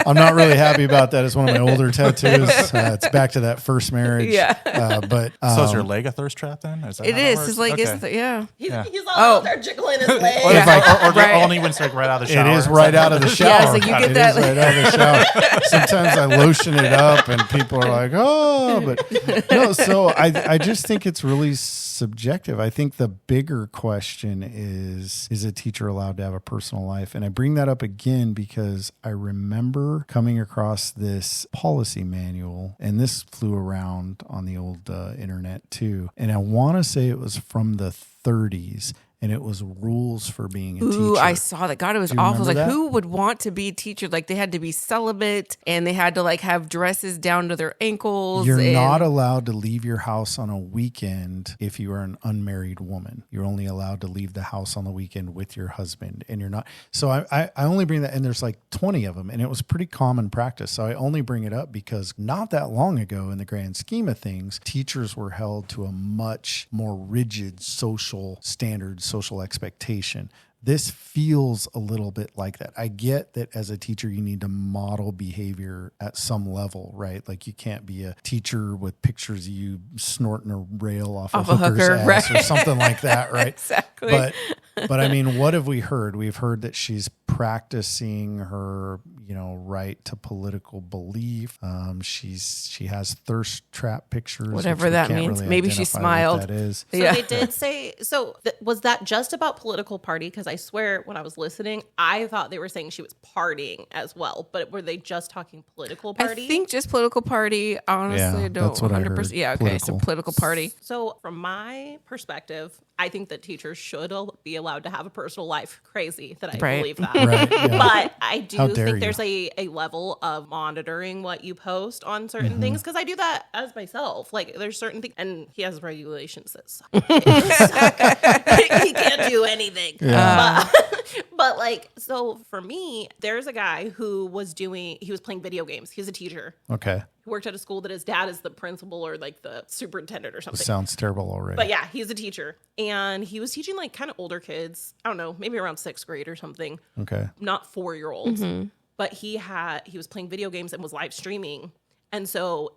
I'm not really happy about that. It's one of my older tattoos. It's back to that first marriage. Yeah. But So is your leg a thirst trap then? Is that It how that is. works? It's like Okay. He's all Oh. out there jiggling his leg. Or, Yeah. or Right. only when it's like right out of the shower. it is right out of the shower. Yeah, so you get It that- is right out of the shower. Sometimes I lotion it up and people are like, oh, but no. So I just think it's really subjective. I think the bigger question is a teacher allowed to have a personal life? And I bring that up again because I remember coming across this policy manual, and this flew around on the old internet too. And I want to say it was from the 30s. and it was rules for being a Ooh, teacher. I saw that. God, it was Do you awful. Like, remember that? who would want to be a teacher? Like, they had to be celibate, and they had to like have dresses down to their ankles. You're and not allowed to leave your house on a weekend if you are an unmarried woman. You're only allowed to leave the house on the weekend with your husband, and you're not. So I only bring that, and there's like 20 of them, and it was pretty common practice. So I only bring it up because not that long ago, in the grand scheme of things, teachers were held to a much more rigid social standard, social expectation. This feels a little bit like that. I get that as a teacher, you need to model behavior at some level, right? Like you can't be a teacher with pictures of you snorting a rail off a hooker's hooker, ass right? or something like that, right? Exactly. But I mean, what have we heard? We've heard that she's practicing her, right to political belief. She has thirst trap pictures, Whatever which we that can't means. really Maybe she identify smiled. what that is. So they did say, was that just about political party? Because I swear when I was listening, I thought they were saying she was partying as well. But were they just talking political party? I think just political party. Honestly, Yeah, I don't that's what I 100%. heard. Yeah, okay. So political party. So from my perspective, I think that teachers should be allowed to have a personal life. Crazy that I Right. believe that. Right, yeah. But I How do dare think you. there's a level of monitoring what you post on certain things, because I do that as myself. Like there's certain things, and he has regulations that suck. He can't do anything. But like, so for me, there's a guy who he was playing video games. He's a teacher. Okay. He worked at a school that his dad is the principal or like the superintendent or something. Sounds terrible already. But yeah, he's a teacher. And he was teaching like kind of older kids. I don't know, maybe around 6th grade or something. Okay. Not 4-year-olds. But he was playing video games and was live streaming. And so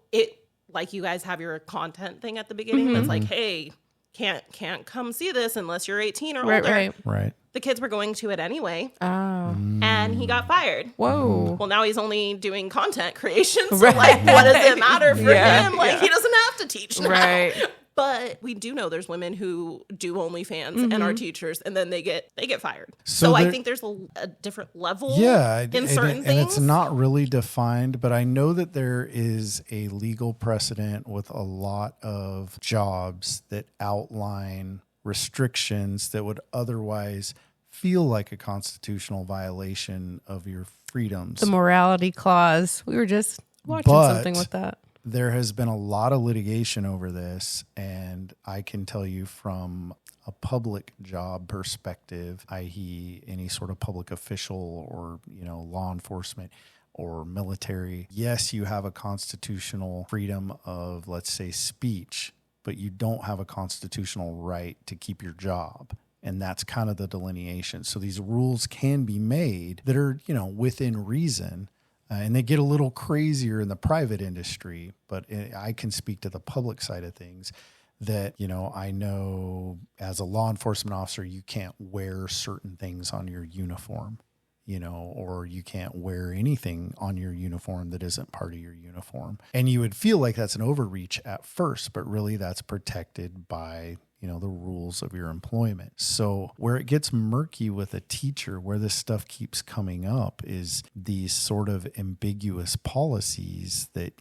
like you guys have your content thing at the beginning that's like, hey, can't come see this unless you're 18 or older. Right. The kids were going to it anyway. Oh. And he got fired. Whoa. Well, now he's only doing content creation. So like, what does it matter for him? Like he doesn't have to teach now. Right. But we do know there's women who do OnlyFans and are teachers, and then they get fired. So So I there- think there's a different level certain in certain and things. it's not really defined, but I know that there is a legal precedent with a lot of jobs that outline restrictions that would otherwise feel like a constitutional violation of your freedoms. The morality clause. We were just watching But- something with that. There has been a lot of litigation over this, and I can tell you from a public job perspective, i.e. any sort of public official or, law enforcement or military, yes, you have a constitutional freedom of, let's say, speech, but you don't have a constitutional right to keep your job. And that's kind of the delineation. So these rules can be made that are, within reason. And they get a little crazier in the private industry, but I can speak to the public side of things that, I know as a law enforcement officer, you can't wear certain things on your uniform, or you can't wear anything on your uniform that isn't part of your uniform. And you would feel like that's an overreach at first, but really that's protected by the rules of your employment. So where it gets murky with a teacher, where this stuff keeps coming up, is these sort of ambiguous policies that,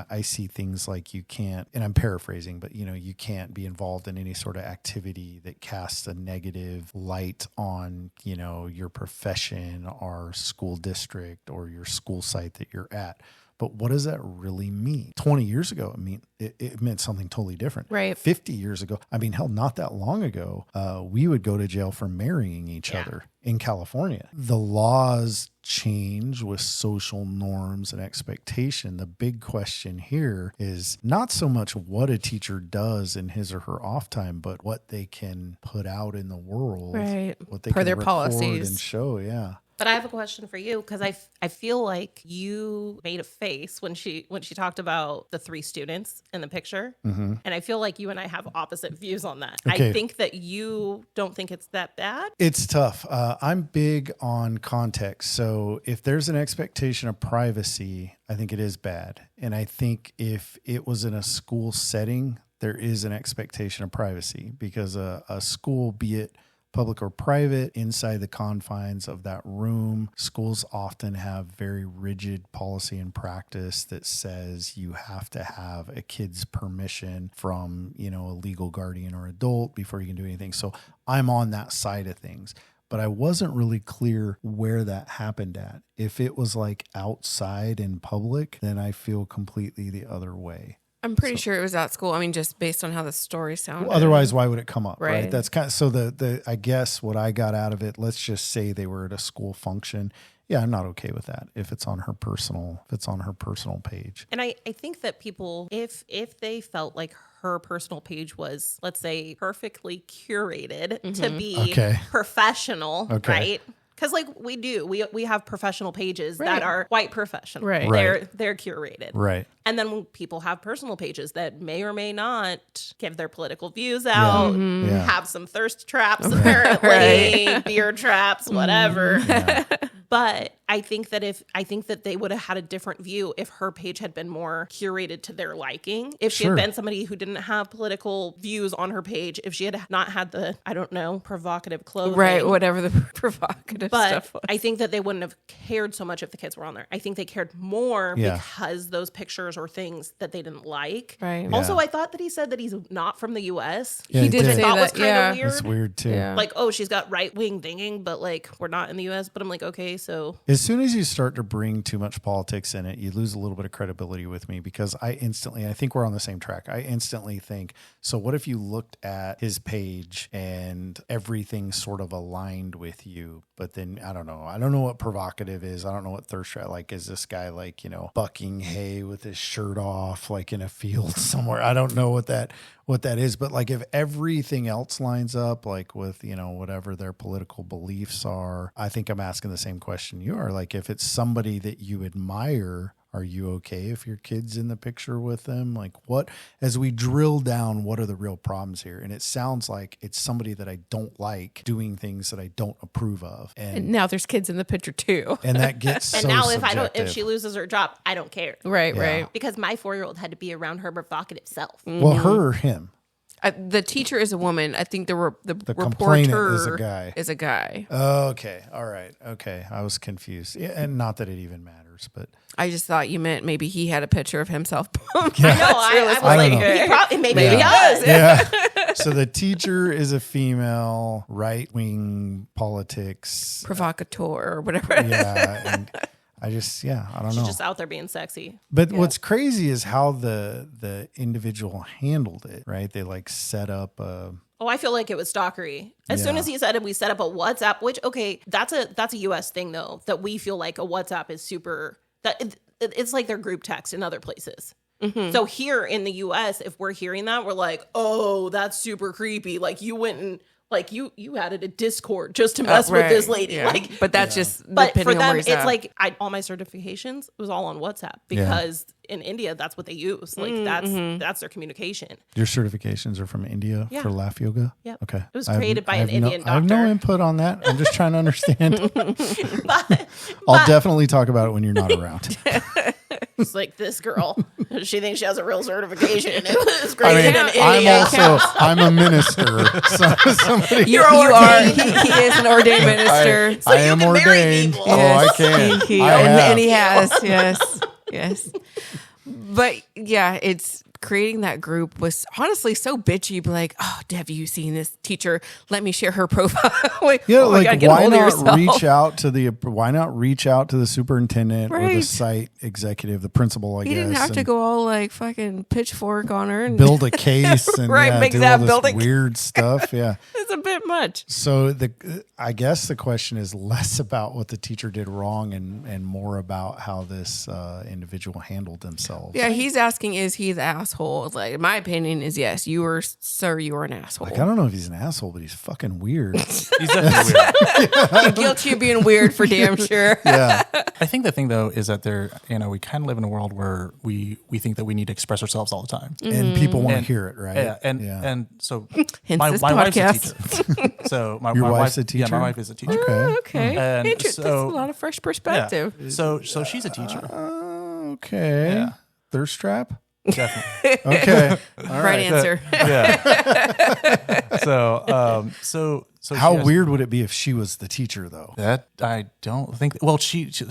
I see things like you can't, and I'm paraphrasing, but, you can't be involved in any sort of activity that casts a negative light on, your profession or school district or your school site that you're at. But what does that really mean? 20 years ago, it meant something totally different. Right. 50 years ago, hell, not that long ago, we would go to jail for marrying each other in California. The laws change with social norms and expectation. The big question here is not so much what a teacher does in his or her off time, but what they can put out in the world. Right. What they Per can their record policies. and show. Yeah. But I have a question for you, because I feel like you made a face when she talked about the 3 students in the picture. And I feel like you and I have opposite views on that. Okay. I think that you don't think it's that bad. It's tough. I'm big on context. So if there's an expectation of privacy, I think it is bad. And I think if it was in a school setting, there is an expectation of privacy, because a school, be it public or private, inside the confines of that room, schools often have very rigid policy and practice that says you have to have a kid's permission from, a legal guardian or adult before you can do anything. So I'm on that side of things. But I wasn't really clear where that happened at. If it was like outside in public, then I feel completely the other way. I'm pretty sure it was at school. I mean, just based on how the story sounded. Well, otherwise, why would it come up? Right. That's kind of, so I guess what I got out of it, let's just say they were at a school function. Yeah, I'm not okay with that if it's on her personal page. And I think that people, if they felt like her personal page was, let's say, perfectly curated to be professional, right? Because like we have professional pages that are white professional. Right. They're curated. Right. And then when people have personal pages that may or may not give their political views out, have some thirst traps apparently, beer traps, whatever. Yeah. But I think that they would have had a different view if her page had been more curated to their liking. If she had been somebody who didn't have political views on her page, if she had not had the, I don't know, provocative clothing. Right, whatever the provocative stuff was. I think that they wouldn't have cared so much if the kids were on there. I think they cared more because those pictures or things that they didn't like. Right. Also, I thought that he said that he's not from the U.S. Yeah, he did say that that. was kind of weird. It's weird too. Yeah. Like, oh, she's got right-wing thinking, but like we're not in the U.S. But I'm like, okay, so as soon as you start to bring too much politics in it, you lose a little bit of credibility with me because I think we're on the same track. I instantly think, so what if you looked at his page and everything sort of aligned with you, but then I don't know what provocative is. I don't know what thirst trap, like, is this guy like, bucking hay with his shirt off, like in a field somewhere? I don't know what that is, but like if everything else lines up, like with, whatever their political beliefs are, I think I'm asking the same question you are. Like if it's somebody that you admire, are you okay if your kid's in the picture with them? Like what, as we drill down, what are the real problems here? And it sounds like it's somebody that I don't like doing things that I don't approve of. And now there's kids in the picture too. And that gets and so now subjective. if she loses her job, I don't care. Right. Because my 4-year-old had to be around her provocative self. Well, her or him? The teacher is a woman. I think the complainant reporter is a guy. Oh, okay. All right. Okay. I was confused. Yeah, and not that it even matters, but I just thought you meant maybe he had a picture of himself. I was like, maybe he does. Yeah. So the teacher is a female, right-wing politics provocateur or whatever. Yeah. And I don't know. She's just out there being sexy. But what's crazy is how the individual handled it, right? They like set up a... Oh, I feel like it was stalkery. As soon as he said it, we set up a WhatsApp, which, okay, that's a US thing though, that we feel like a WhatsApp is super, that it's like their group text in other places. Mm-hmm. So here in the US, if we're hearing that, we're like, oh, that's super creepy. Like you went and like you added a Discord just to mess with this lady. Yeah. Like, but that's just, but for on them, where it's at. like all my certifications was all on WhatsApp because in India, that's what they use. Like that's their communication. Your certifications are from India for laugh yoga? Yeah. Okay. It was created by an Indian doctor. I have no input on that. I'm just trying to understand. I'll definitely talk about it when you're not around. It's like this girl. She thinks she has a real certification. It was created in India. I'm a minister. So you are. He is an ordained minister. I am ordained. Yes, I can. And he has. Yes. But yeah, it's creating that group was honestly so bitchy. Be like, oh, have you seen this teacher? Let me share her profile. why not reach out to the superintendent or the site executive, the principal? I guess he didn't have to go all like fucking pitchfork on her and build a case and make do that all this weird stuff. Yeah, it's a bit much. So I guess the question is less about what the teacher did wrong and more about how this individual handled themselves. Yeah, he's asking, is he the asshole? Like, my opinion is yes. You were an asshole. Like, I don't know if he's an asshole, but he's fucking weird. He's definitely weird. Guilty of being weird for damn sure. Yeah. I think the thing though is that we kind of live in a world where we think that we need to express ourselves all the time, and people want to hear it, right? Yeah, and so my wife's a teacher. So my wife's a teacher. Yeah, my wife is a teacher. Okay. And Interesting. That's a lot of fresh perspective. Yeah. So she's a teacher. Okay. Yeah. Thirst trap. Definitely. Okay. All right. Answer. Yeah. So How weird would it be if she was the teacher, though? That I don't think. Well,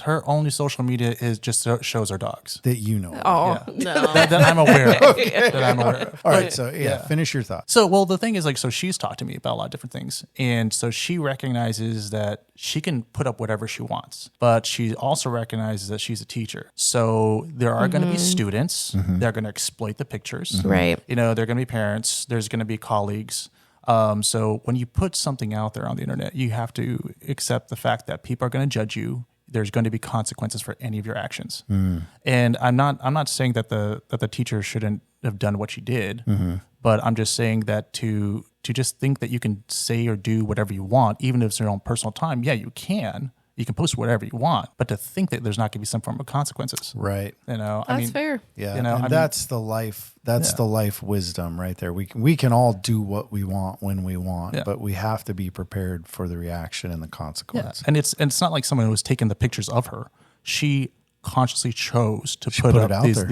her only social media is just shows her dogs That you know. Oh, yeah. No. that I'm aware of. That I'm aware of. All right. So, finish your thoughts. So, well, the thing is, like, so she's talked to me about a lot of different things. And so she recognizes that she can put up whatever she wants, but she also recognizes that she's a teacher. So there are going to be students that are going to exploit the pictures. Right. You know, there are going to be parents, there's going to be colleagues. So when you put something out there on the internet, you have to accept the fact that people are going to judge you. There's going to be consequences for any of your actions. And I'm not saying that the teacher shouldn't have done what she did, but I'm just saying that to just think that you can say or do whatever you want, even if it's your own personal time. Yeah, you can. You can post whatever you want, but to think that there's not going to be some form of consequences, Right. You know, That's fair. Yeah. You know, and that's the life. That's the life wisdom right there. We can all do what we want when we want, but we have to be prepared for the reaction and the consequence. And it's not like someone who was taking the pictures of her. She consciously chose to put up out these there.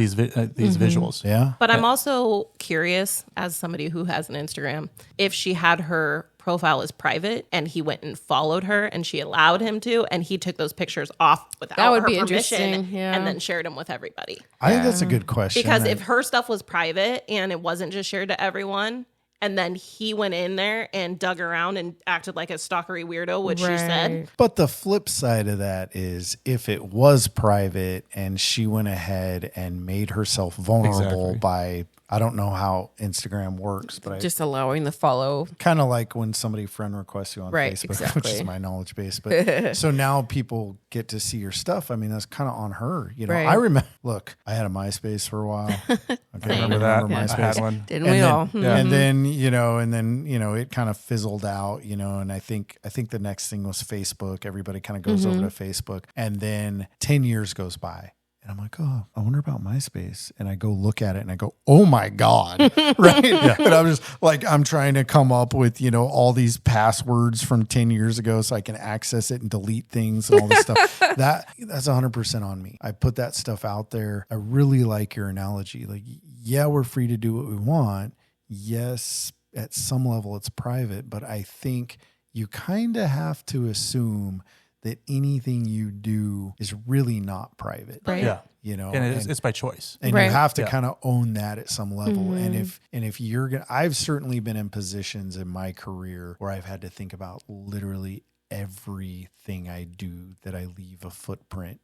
these visuals. Yeah. But I'm also curious, as somebody who has an Instagram, if she had her profile as private and he went and followed her and she allowed him to, and he took those pictures off without That would her be permission interesting, yeah. and then shared them with everybody. I think that's a good question. Because if her stuff was private and it wasn't just shared to everyone, and then he went in there and dug around and acted like a stalkery weirdo, which she said. But the flip side of that is if it was private and she went ahead and made herself vulnerable by, I don't know how Instagram works, but Just allowing the follow. kind of like when somebody friend requests you on Right, Facebook, which exactly. is my knowledge base. But so now people get to see your stuff. I mean, that's kind of on her. You know, Right. I remember, look, I had a MySpace for a while. Okay, Remember that? MySpace. I had one. Didn't And we then, all? And then, it kind of fizzled out, and I think the next thing was Facebook. Everybody kind of goes over to Facebook. And then 10 years goes by. And I'm like, oh, I wonder about MySpace. And I go look at it and I go, oh my God. Right. And I'm just like, I'm trying to come up with, all these passwords from 10 years ago so I can access it and delete things and all this stuff. That's 100% on me. I put that stuff out there. I really like your analogy. Like, yeah, we're free to do what we want. Yes, at some level it's private, but I think you kind of have to assume that anything you do is really not private. Right. Yeah. And it's by choice. And Right. you have to kind of own that at some level. And if you're going to, I've certainly been in positions in my career where I've had to think about literally everything I do that I leave a footprint,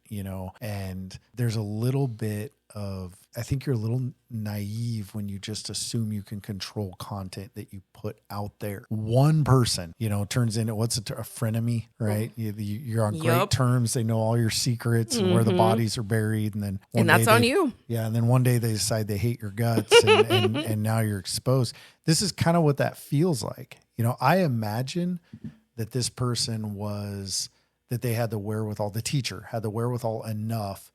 and there's a little bit of, I think you're a little naive when you just assume you can control content that you put out there. One person, turns into a frenemy, right? You're on great Yup. terms. They know all your secrets and where the bodies are buried. And then And that's on you. Yeah. And then one day they decide they hate your guts and now you're exposed. This is kind of what that feels like. I imagine that this person that they had the wherewithal, the teacher had the wherewithal enough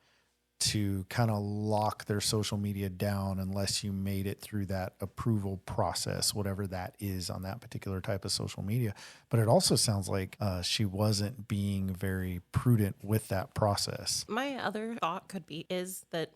to kind of lock their social media down unless you made it through that approval process, whatever that is on that particular type of social media. But it also sounds like she wasn't being very prudent with that process. My other thought is that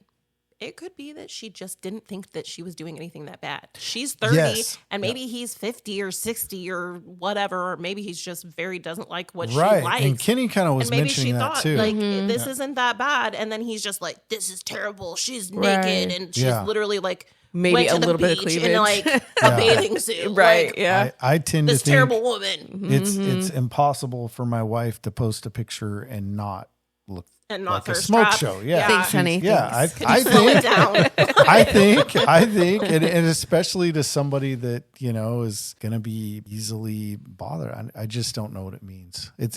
it could be that she just didn't think that she was doing anything that bad. She's 30 Yes. and maybe he's 50 or 60 or whatever, or maybe he's just doesn't like what she Right. likes. And Kenny kind of was And maybe mentioning she that thought, too. like, this isn't that bad. And then he's just like, this is terrible. She's naked. Right. And she's Yeah. literally like, Maybe went a to the little bit of beach in cleavage. like a bathing suit. Right. Like, Yeah. I tend this to think terrible woman. it's impossible for my wife to post a picture and not look And not like a thirst smoke trap. show. Yeah. Thanks, honey. Yeah. Thanks. I Slow it think, down. I think, and especially to somebody that, is going to be easily bothered. I just don't know what it means. It's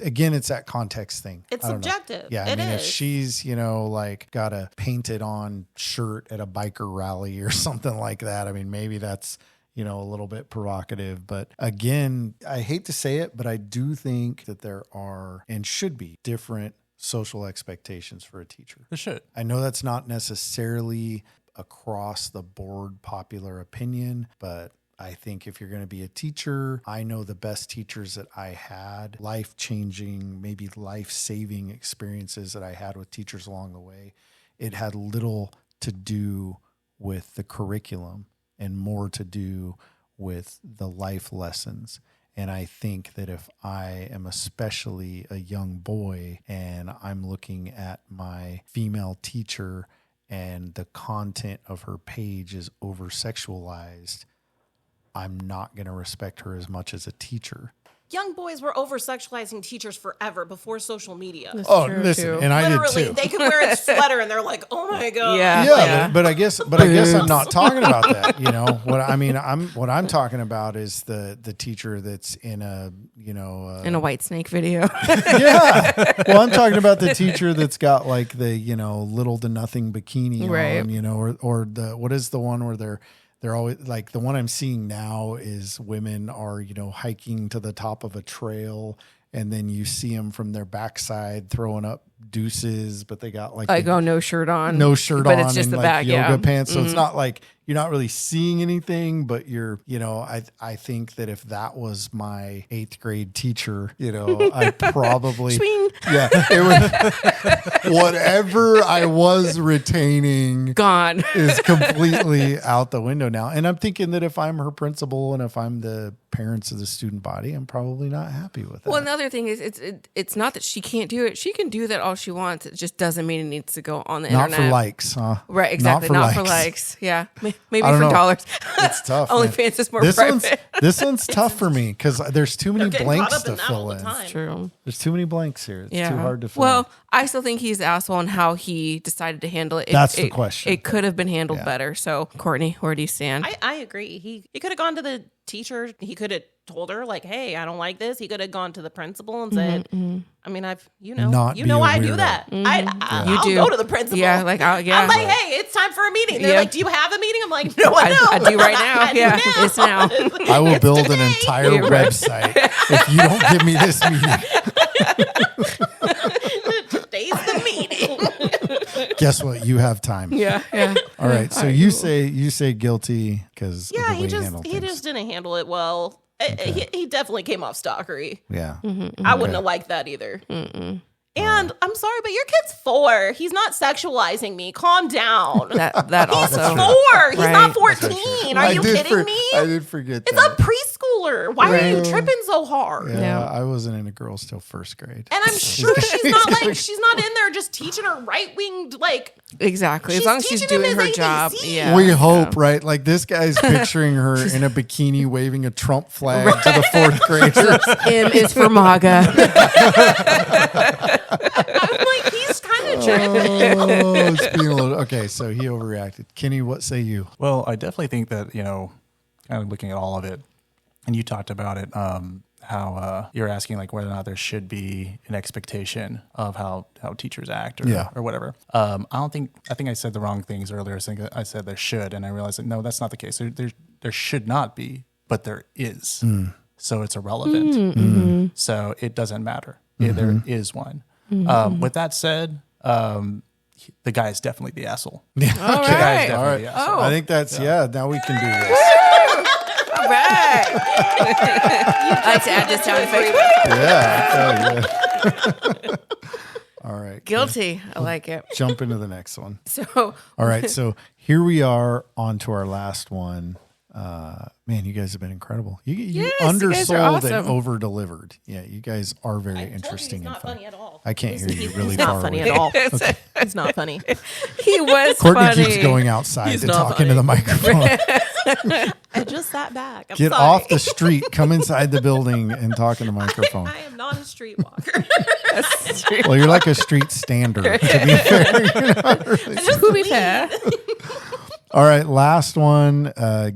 that context thing. It's I don't know. subjective. Yeah. I It mean, if is. she's, like got a painted on shirt at a biker rally or something like that, I mean, maybe that's, a little bit provocative. But again, I hate to say it, but I do think that there are and should be different social expectations for a teacher. It should. I know that's not necessarily across the board popular opinion, but I think if you're going to be a teacher, I know the best teachers that I had, life-changing, maybe life-saving experiences that I had with teachers along the way. It had little to do with the curriculum and more to do with the life lessons. And I think that if I am especially a young boy and I'm looking at my female teacher and the content of her page is over sexualized, I'm not going to respect her as much as a teacher. Young boys were over sexualizing teachers forever before social media. That's Oh, true, listen, too. and I did Literally, too. they could wear a sweater and they're like, "Oh my god!" Yeah. Yeah, but I guess I'm not talking about that. You know what I mean? What I'm talking about is the teacher that's in a in a White Snake video. yeah. Well, I'm talking about the teacher that's got like the little to nothing bikini Right. on, or the what is the one where they're always like, the one I'm seeing now is women are, hiking to the top of a trail, and then you see them from their backside throwing up deuces, but they got like no shirt on. no shirt but on, it's just and the like back, yoga yeah. pants. So it's not like you're not really seeing anything, but I think that if that was my 8th grade teacher, I probably, yeah, it would, whatever I was retaining Gone. is completely out the window now. And I'm thinking that if I'm her principal and if I'm the parents of the student body, I'm probably not happy with that. Well, another thing is it's not that she can't do it. She can do that all she wants. It just doesn't mean it needs to go on the not internet. for likes, huh? Right, exactly. Not for likes. Yeah. Maybe I don't for know. dollars. It's tough. man. OnlyFans is more this private. This one's tough for me because there's too many Getting blanks caught up to in that all fill the in. time. True. There's too many blanks here. It's Yeah. too hard to fill Well, in. I still think he's the asshole on how he decided to handle it. That's the question. It could have been handled Yeah. better. So, Courtney, where do you stand? I agree. He could have gone to the teacher. He could have told her like, "Hey, I don't like this." He could have gone to the principal and said, "I mean, Not I be do a that. You I'll do. go to the principal. Yeah, like, yeah. I'm like, hey, it's time for a meeting. They're Yeah. like, do you have a meeting? I'm like, no, I don't. I do right now. I do Yeah, now. it's now. I will build an today. entire Yeah, right. website if you don't give me this meeting. Today's the meeting. Guess what? You have time. Yeah. All right. So you say guilty because Yeah, of the way he handled just things. didn't handle it well. He definitely came off stalkery. Yeah. I wouldn't have liked that either. And I'm sorry, but your kid's 4. He's not sexualizing me. Calm down. That He's also. 4. He's Right. not 14. Are you kidding me? I did forget It's that. a preschooler. Why are you tripping so hard? Yeah, I wasn't into girls till 1st grade. And I'm sure she's not in there just teaching her right winged like Exactly. As She's long as she's teaching him doing her his job. ABC. Yeah. We hope, right? Like this guy's picturing her in a bikini waving a Trump flag to the 4th graders. M is for MAGA. I'm like, he's kind of tripping. Oh, it's being a little, okay, so he overreacted. Kenny, what say you? Well, I definitely think that, kind of looking at all of it, and you talked about it, how you're asking like whether or not there should be an expectation of how teachers act or whatever. I think I said the wrong things earlier. I said there should, and I realized that no, that's not the case. There should not be, but there is. So it's irrelevant. So it doesn't matter. There is one. With that said, the guy is definitely the asshole. Yeah. All The guy is right. definitely the asshole. I think that's, now we can do this. All right. I like to add this sound effect. Yeah. All right. Guilty. I like it. Jump into the next one. So, All right. So here we are on to our last one. Man, you guys have been incredible. You Yes, you guys are undersold and awesome. over delivered. Yeah, you guys are very interesting He's and not funny. funny at all. I can't hear you really He's far not funny away. at all. He's not funny. he was Courtney funny. keeps going outside He's to not talk into the microphone. I just sat back. I'm Get sorry. off the street, come inside the building and talk in the microphone. I am not a streetwalker. Well, you're like a street stander, to be fair. To be fair, All right, last one.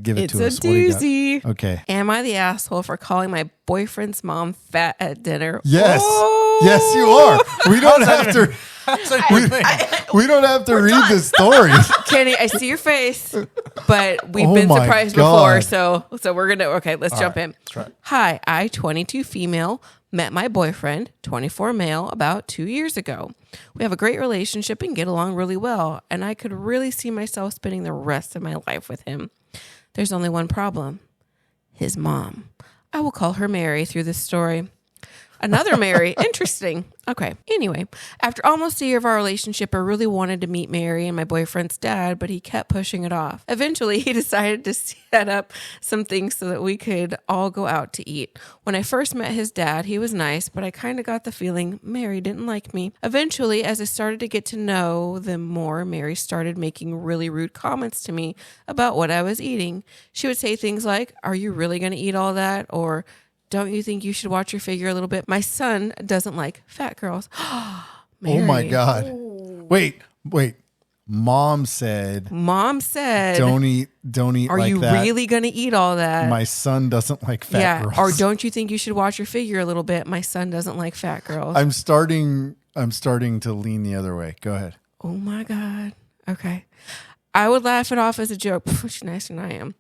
Give it it's to a us. What do you got? doozy. Okay. Am I the asshole for calling my boyfriend's mom fat at dinner? Yes. Oh. Yes, you are. We don't have to. We don't have to read the story. Kenny, I see your face, but we've Oh been my surprised God. before, so we're gonna let's jump in. That's right. Hi, I 22 female met my boyfriend 24 male about 2 years ago. We have a great relationship and get along really well, and I could really see myself spending the rest of my life with him. There's only one problem: his mom. I will call her Mary through this story. Another Mary. Interesting. Okay. Anyway, after almost a year of our relationship, I really wanted to meet Mary and my boyfriend's dad, but he kept pushing it off. Eventually, he decided to set up some things so that we could all go out to eat. When I first met his dad, he was nice, but I kind of got the feeling Mary didn't like me. Eventually, as I started to get to know them more, Mary started making really rude comments to me about what I was eating. She would say things like, "Are you really going to eat all that?" Or, "Don't you think you should watch your figure a little bit? My son doesn't like fat girls." Oh my God. Wait. Mom said, don't eat "Are like you that. really going to eat all that?" My son doesn't like fat girls. Or, "Don't you think you should watch your figure a little bit? My son doesn't like fat girls." I'm starting to lean the other way. Go ahead. Oh my God. Okay. I would laugh it off as a joke. She's nicer than I am.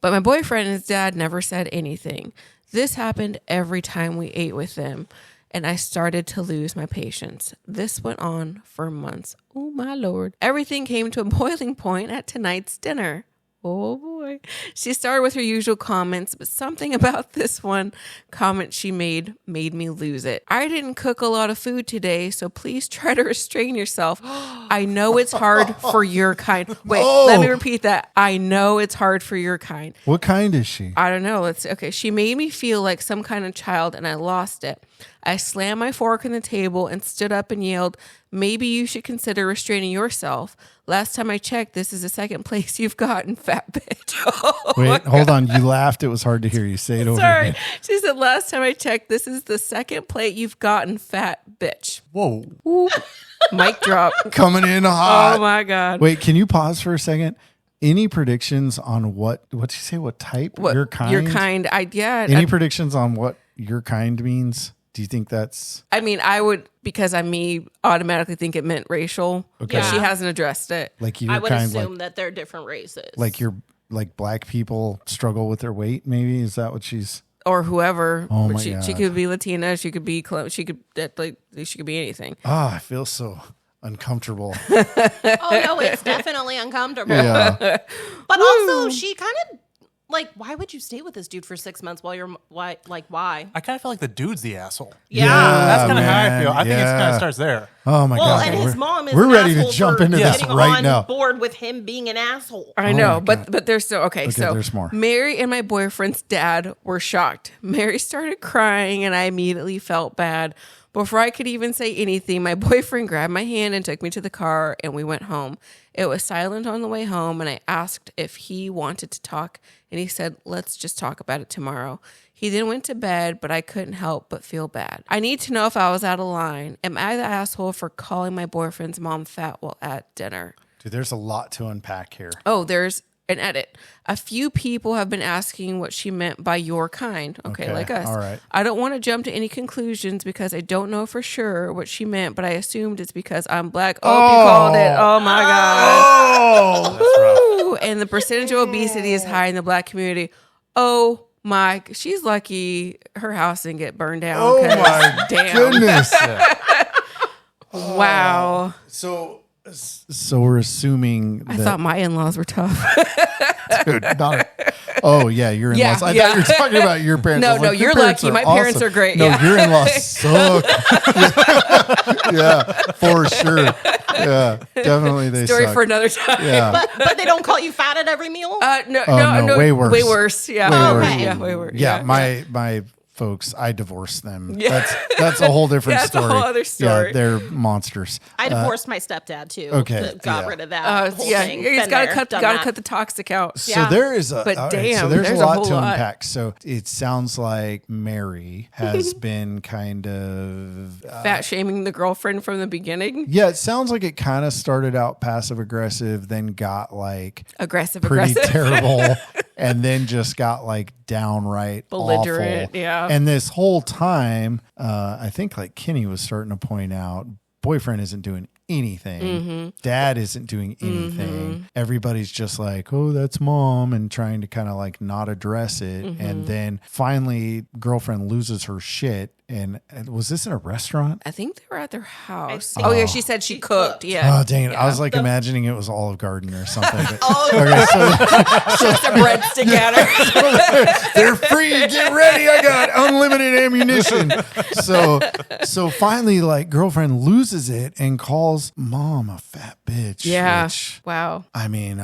But my boyfriend and his dad never said anything. This happened every time we ate with them, and I started to lose my patience. This went on for months. Oh my Lord. Everything came to a boiling point at tonight's dinner. Oh boy. She started with her usual comments, but something about this one comment she made me lose it. "I didn't cook a lot of food today, so please try to restrain yourself. I know it's hard for your kind." Wait, let me repeat that. "I know it's hard for your kind." What kind is she? I don't know. Okay. She made me feel like some kind of child, and I lost it. I slammed my fork on the table and stood up and yelled, "Maybe you should consider restraining yourself. Last time I checked, this is the second place you've gotten, fat bitch." Wait, hold on. You laughed. It was hard to hear you. Say it over Sorry. again. She said, "Last time I checked, this is the second plate you've gotten, fat bitch." Whoa. Ooh. Mic drop. Coming in hot. Oh my God. Wait, can you pause for a second? Any predictions on what'd you say? What type? Your kind? Your kind. Any predictions on what your kind means? Do you think that's... I mean, I would, because I'm me, automatically think it meant racial. Okay. But she hasn't addressed it. Like your I would kind, assume like, that they're different races. like your like black people struggle with their weight, maybe? Is that what she's... Or whoever. Oh But my she God. could be Latina. She could be she could be anything. I feel so uncomfortable. Oh no, it's definitely uncomfortable. Yeah. But also, she kind of like, why would you stay with this dude for 6 months while you're why? I kind of feel like the dude's the asshole. Yeah. That's kind of how I man. feel. I think it kind Yeah. of starts there. Oh my Well, God. and his mom is we're an ready to asshole jump for into this getting right on now. board with him being an asshole. I Oh know, my but God. there's so Okay, so there's more. Mary and my boyfriend's dad were shocked. Mary started crying, and I immediately felt bad. Before I could even say anything, my boyfriend grabbed my hand and took me to the car, and we went home. It was silent on the way home, and I asked if he wanted to talk, and he said, "Let's just talk about it tomorrow." He then went to bed, but I couldn't help but feel bad. I need to know if I was out of line. Am I the asshole for calling my boyfriend's mom fat while at dinner? Dude, there's a lot to unpack here. Oh, there's an edit. A few people have been asking what she meant by your kind. Okay, like us. all right. I don't want to jump to any conclusions because I don't know for sure what she meant, but I assumed it's because I'm black. Oh, you called it. Oh my God. Oh, Ooh, and the percentage of obesity is high in the black community. Oh my, she's lucky her house didn't get burned down. oh 'cause my damn. goodness. Wow. So we're assuming I that... thought my in-laws were tough. Dude, not... Oh, yeah, your in-laws. Yeah, I yeah. thought you were talking about your parents. No, I was no, like, you're your parents lucky. are My parents awesome. are great. No, Yeah. your in-laws suck. Yeah, for sure. Yeah, definitely they Story suck. for another time. Yeah. But they don't call you fat at every meal? no, way worse. Way worse. Yeah. Way worse. Yeah, way worse. Yeah, my folks, I divorced them. Yeah. That's a whole different That's a story. whole other story. Yeah, they're monsters. I divorced my stepdad too. okay, Got yeah. rid of that whole Yeah, thing. you just Been gotta there, cut done that. the toxic out. So Yeah. there is a But all damn, so there's there's a a lot whole to lot. unpack. So it sounds like Mary has been kind of Fat shaming the girlfriend from the beginning. yeah, it sounds like it kind of started out passive aggressive, then got like Aggressive. pretty terrible, and then just got like downright Belligerent, awful. yeah. And this whole time, I think like Kenny was starting to point out, boyfriend isn't doing anything. Mm-hmm. Dad isn't doing anything. Everybody's just like, oh, that's mom, and trying to kind of like not address it. Mm-hmm. And then finally, girlfriend loses her shit and was this in a restaurant? I think they were at their house. think- Oh, yeah, she said she cooked. Yeah. Oh, dang it. I was like imagining it was Olive Garden or something. But, Okay, so just a breadstick at her. they're free. Get ready. I got unlimited ammunition. So finally, like, girlfriend loses it and calls mom a fat bitch. Yeah. Which, Wow. I mean,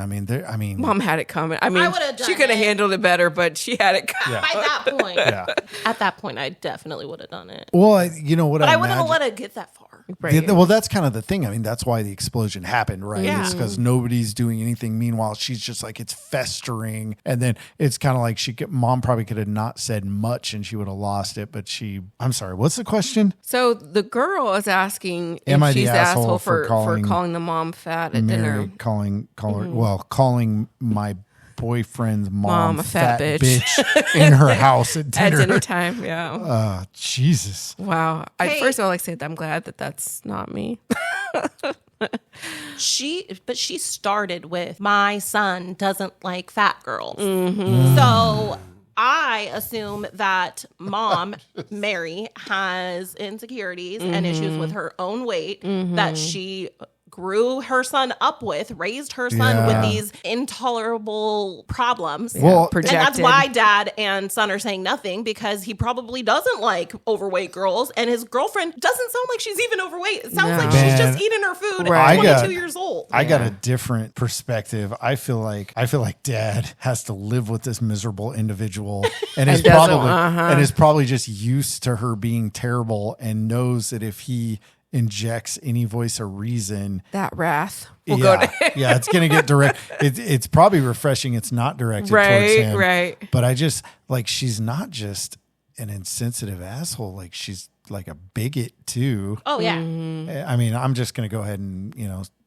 Mom had it coming. I mean, would've done she could have it. handled it better, but she had it coming. At that point, I definitely would have done it. well, you know what? But I I wouldn't have imagine- let it get that far. Right. Well, that's kind of the thing. I mean, that's why the explosion happened, right? Yeah. It's because nobody's doing anything. Meanwhile, she's just like, it's festering. And then it's kind of like mom probably could have not said much and she would have lost it. But I'm sorry, what's the question? So the girl is asking Am if I the she's the asshole asshole for calling the mom fat at Mary dinner. calling my boyfriend's mom A fat bitch. in her house at At dinner. dinner time, yeah. Jesus. Wow. Hey. First of all, like I said, I'm glad that that's not me. She started with, my son doesn't like fat girls. So I assume that mom, Mary, has insecurities and issues with her own weight that she grew her son up with, raised her son Yeah. with these intolerable problems. Well, And that's Projected. why dad and son are saying nothing, because he probably doesn't like overweight girls, and his girlfriend doesn't sound like she's even overweight. It sounds No. like she's Man. just eating her food Right. at 22 years old. I got a different perspective. I feel like dad has to live with this miserable individual and is probably just used to her being terrible and knows that if he injects any voice of reason, That wrath will go to him. yeah, it's gonna get direct. It's probably refreshing. It's not directed towards Right, him, right. But I just like, she's not just an insensitive asshole. Like, she's like a bigot too. Oh, yeah. I mean, I'm just gonna go ahead and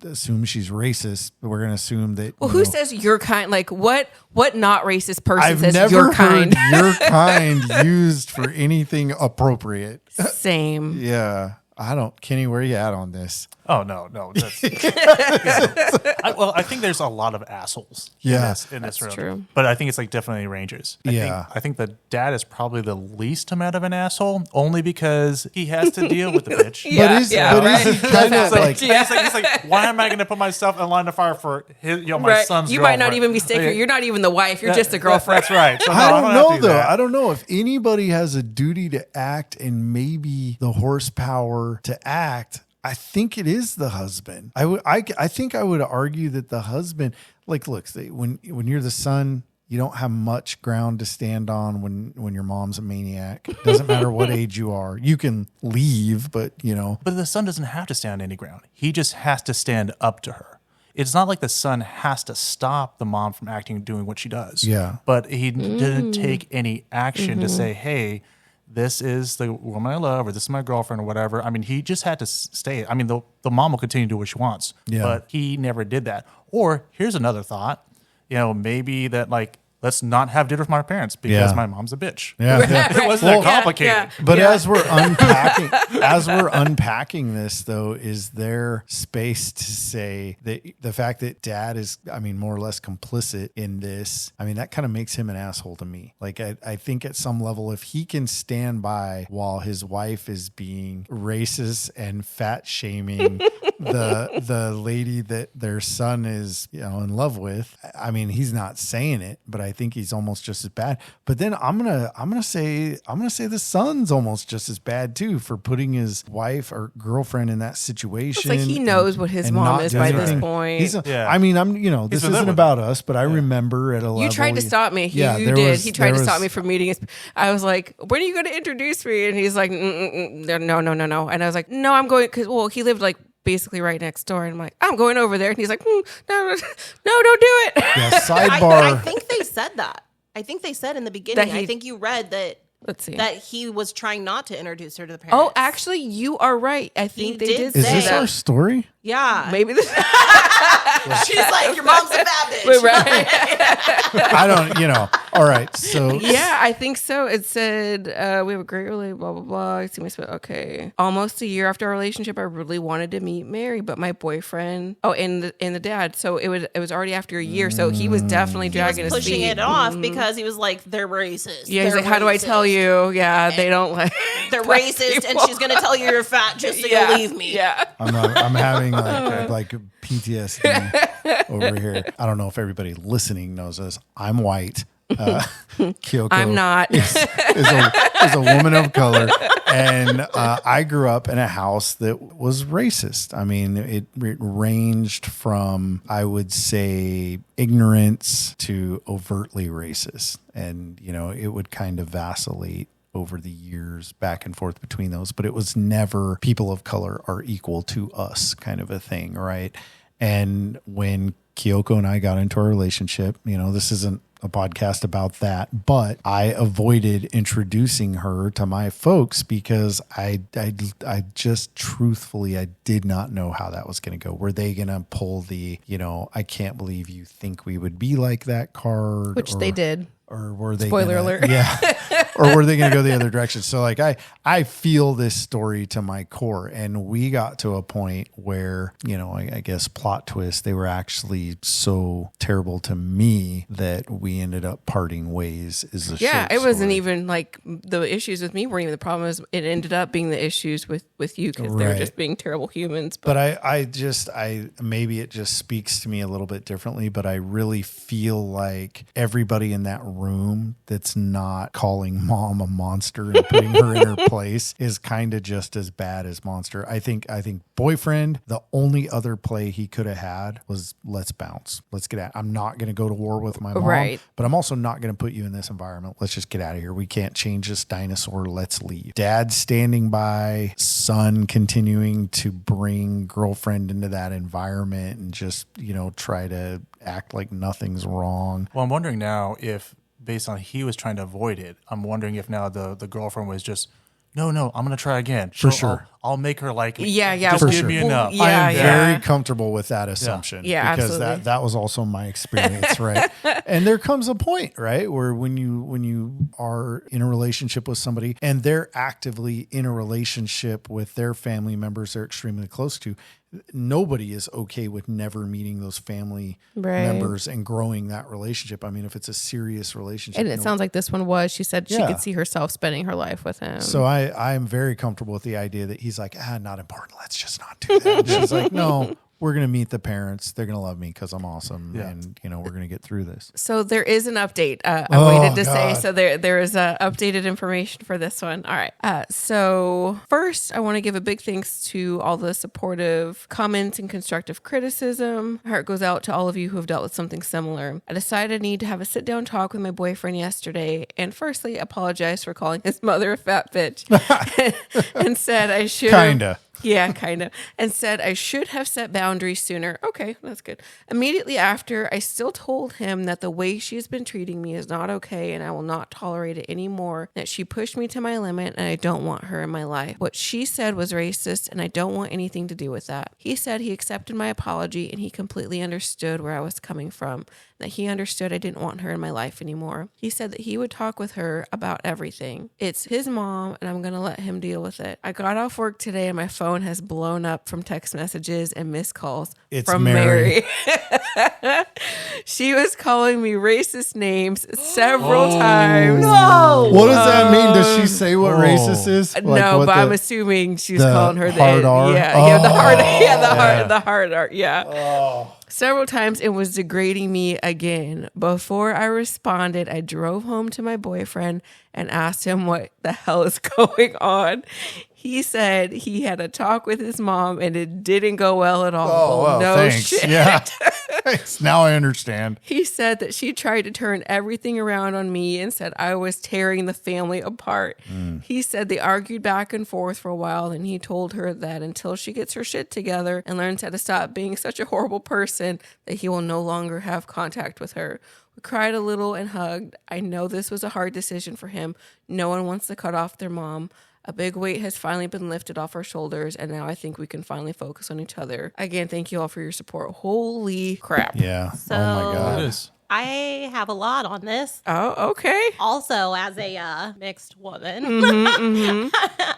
assume she's racist. But we're gonna assume that. Well, who says you're kind? Like, what not racist person I've says never you're heard kind? "your kind" used for anything appropriate. Same. Yeah. Kenny, where are you at on this? Oh no. That's, I think there's a lot of assholes. Yeah. in this room. true. But I think it's like definitely ranges. I think the dad is probably the least amount of an asshole, only because he has to deal with the bitch. Yeah, is he right. kind of like? He's like, why am I going to put myself in line of fire for my Right. son's You might not girlfriend? even be sacred. You're not even the wife. You're just a That- girlfriend. That's right. So, no, I don't have know to do though. that. I don't know if anybody has a duty to act and maybe the horsepower to act. I think it is the husband. I think I would argue that the husband, like, look, when you're the son, you don't have much ground to stand on when your mom's a maniac. Doesn't matter what age you are. You can leave, but But the son doesn't have to stand any ground. He just has to stand up to her. It's not like the son has to stop the mom from acting and doing what she does. Yeah. But he didn't take any action to say, hey, this is the woman I love, or this is my girlfriend, or whatever. I mean, he just had to stay. I mean, the mom will continue to do what she wants, but he never did that. Or here's another thought, maybe that, like, let's not have dinner with my parents because my mom's a bitch. Yeah. It wasn't that complicated. Yeah. But as we're unpacking this, though, is there space to say that the fact that dad is, more or less complicit in this, that kind of makes him an asshole to me. Like, I think at some level, if he can stand by while his wife is being racist and fat shaming the lady that their son is, in love with, he's not saying it, but I think he's almost just as bad. But then I'm gonna say the son's almost just as bad too for putting his wife or girlfriend in that situation. It's like he knows what his and mom not is doing by this anything. point. This been isn't living about us, but I remember at a level You tried to stop me. He tried to stop me from meeting his. I was like, "When are you going to introduce me?" And he's like, "No." And I was like, "No, I'm going," because he lived like basically right next door, and I'm like, "I'm going over there," and he's like, "No, don't do it." Yeah, sidebar. I think they said that. I think they said in the beginning. I think you read that. Let's see. That he was trying not to introduce her to the parents. Oh, actually, you are right. I think they did Is say this that. our story? yeah. Maybe this. She's like, your mom's a bad bitch. Right. I don't, All right. So Yeah, I think so. It said, we have a great relationship, blah, blah, blah. I see my okay. Almost a year after our relationship, I really wanted to meet Mary, but my boyfriend, and the dad. So it was already after a year. So he was definitely dragging his feet. Pushing it off because he was like, they're racist. Yeah, he's like, how do I tell you? Yeah, they don't like. They're racist, and she's gonna tell you you're fat just so you leave me. Yeah. I'm having like PTSD over here. I don't know if everybody listening knows this. I'm white. Kyoko I'm not. is a woman of color, and I grew up in a house that was racist. I mean, it ranged from, I would say, ignorance to overtly racist, and it would kind of vacillate over the years back and forth between those, but it was never people of color are equal to us kind of a thing, right? And when Kyoko and I got into our relationship, this isn't a podcast about that, but I avoided introducing her to my folks because I just truthfully, I did not know how that was going to go. Were they going to pull the, I can't believe you think we would be like that card? Which they did. Or were they Spoiler alert. Yeah. Or were they going to go the other direction? So like I feel this story to my core, and we got to a point where, I guess plot twist, they were actually so terrible to me that we ended up parting ways is the Yeah, short it wasn't story. even like the issues with me weren't even the problem. Is it ended up being the issues with you because they were Right. just being terrible humans. But I maybe it just speaks to me a little bit differently, but I really feel like everybody in that room that's not calling mom a monster and putting her in her place is kind of just as bad as monster. I think boyfriend, the only other play he could have had was let's bounce. Let's get out. I'm not going to go to war with my mom, Right. but I'm also not going to put you in this environment. Let's just get out of here. We can't change this dinosaur. Let's leave. Dad standing by, son continuing to bring girlfriend into that environment and just, try to act like nothing's wrong. Well, I'm wondering now if, based on he was trying to avoid it, I'm wondering if now the girlfriend was just, no, I'm going to try again. For sure. I'll make her like me. Yeah, Just For give sure. me enough. Yeah, I am yeah. very comfortable with that assumption. Yeah, because absolutely. that was also my experience, right? And there comes a point, right, where when you are in a relationship with somebody and they're actively in a relationship with their family members they're extremely close to, nobody is okay with never meeting those family members and growing that relationship. I mean, if it's a serious relationship. And it sounds like this one was. She said she Yeah. could see herself spending her life with him. So I'm very comfortable with the idea that he's like, not important. Let's just not do that. And she's like, no, we're going to meet the parents. They're going to love me because I'm awesome. Yeah. And, we're going to get through this. So there is an update. I Oh, waited to say, God. so there is updated information for this one. All right. So first, I want to give a big thanks to all the supportive comments and constructive criticism. My heart goes out to all of you who have dealt with something similar. I decided I need to have a sit-down talk with my boyfriend yesterday, and firstly, apologize for calling his mother a fat bitch, and said I should Kinda. Yeah, kind of. And said I should have set boundaries sooner. Okay, that's good. Immediately after, I still told him that the way she's been treating me is not okay and I will not tolerate it anymore. That she pushed me to my limit and I don't want her in my life. What she said was racist and I don't want anything to do with that. He said he accepted my apology and he completely understood where I was coming from. That he understood I didn't want her in my life anymore. He said that he would talk with her about everything. It's his mom and I'm going to let him deal with it. I got off work today and my phone has blown up from text messages and missed calls from Mary. She was calling me racist names several times. No. What does that mean? Does she say what racist is? No, what but I'm the- assuming she's the calling her hard the R? Yeah, the hard, Oh. the hard R. Yeah. Several times it was degrading me again. Before I responded, I drove home to my boyfriend and asked him what the hell is going on. He said he had a talk with his mom and it didn't go well at all. Oh, well, no thanks. shit. Yeah. Thanks. Now I understand. He said that she tried to turn everything around on me and said I was tearing the family apart. He said they argued back and forth for a while and he told her that until she gets her shit together and learns how to stop being such a horrible person, that he will no longer have contact with her. We cried a little and hugged. I know this was a hard decision for him. No one wants to cut off their mom. A big weight has finally been lifted off our shoulders, and now I think we can finally focus on each other. Again, thank you all for your support. Holy crap. Yeah. So- Oh my It God. is. I have a lot on this. Oh, okay. Also, as a mixed woman.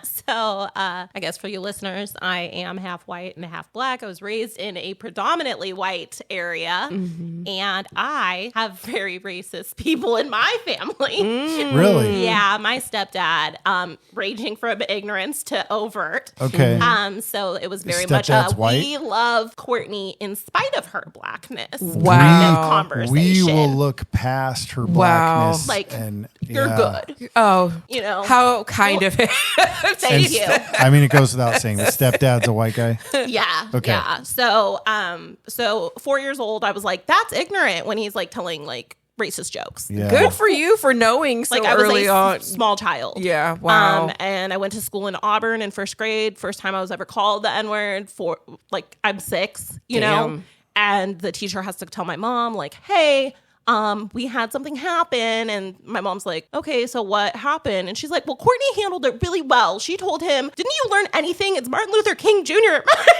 So, I guess for you listeners, I am half white and half black. I was raised in a predominantly white area, and I have very racist people in my family. Really? Yeah, my stepdad, ranging from ignorance to overt. Okay. So it was very Your much stepdad's we white? love Courtney in spite of her blackness. Wow. Kind of conversation. We will look past her blackness. Like, and you're yeah. good. Oh, You know, how kind of it. thank you. I mean, it goes without saying, the stepdad's a white guy. Yeah. Okay. Yeah. So, so 4 years old, I was like, that's ignorant when he's like telling like racist jokes. Yeah. Good for you for knowing so Like I was early a on. small child. Yeah, wow. And I went to school in Auburn in first grade. First time I was ever called the N-word for like, I'm 6, you know? Damn. And the teacher has to tell my mom like, hey, we had something happen. And my mom's like, okay, so what happened? And she's like, well, Courtney handled it really well. She told him, didn't you learn anything? It's Martin Luther King Jr.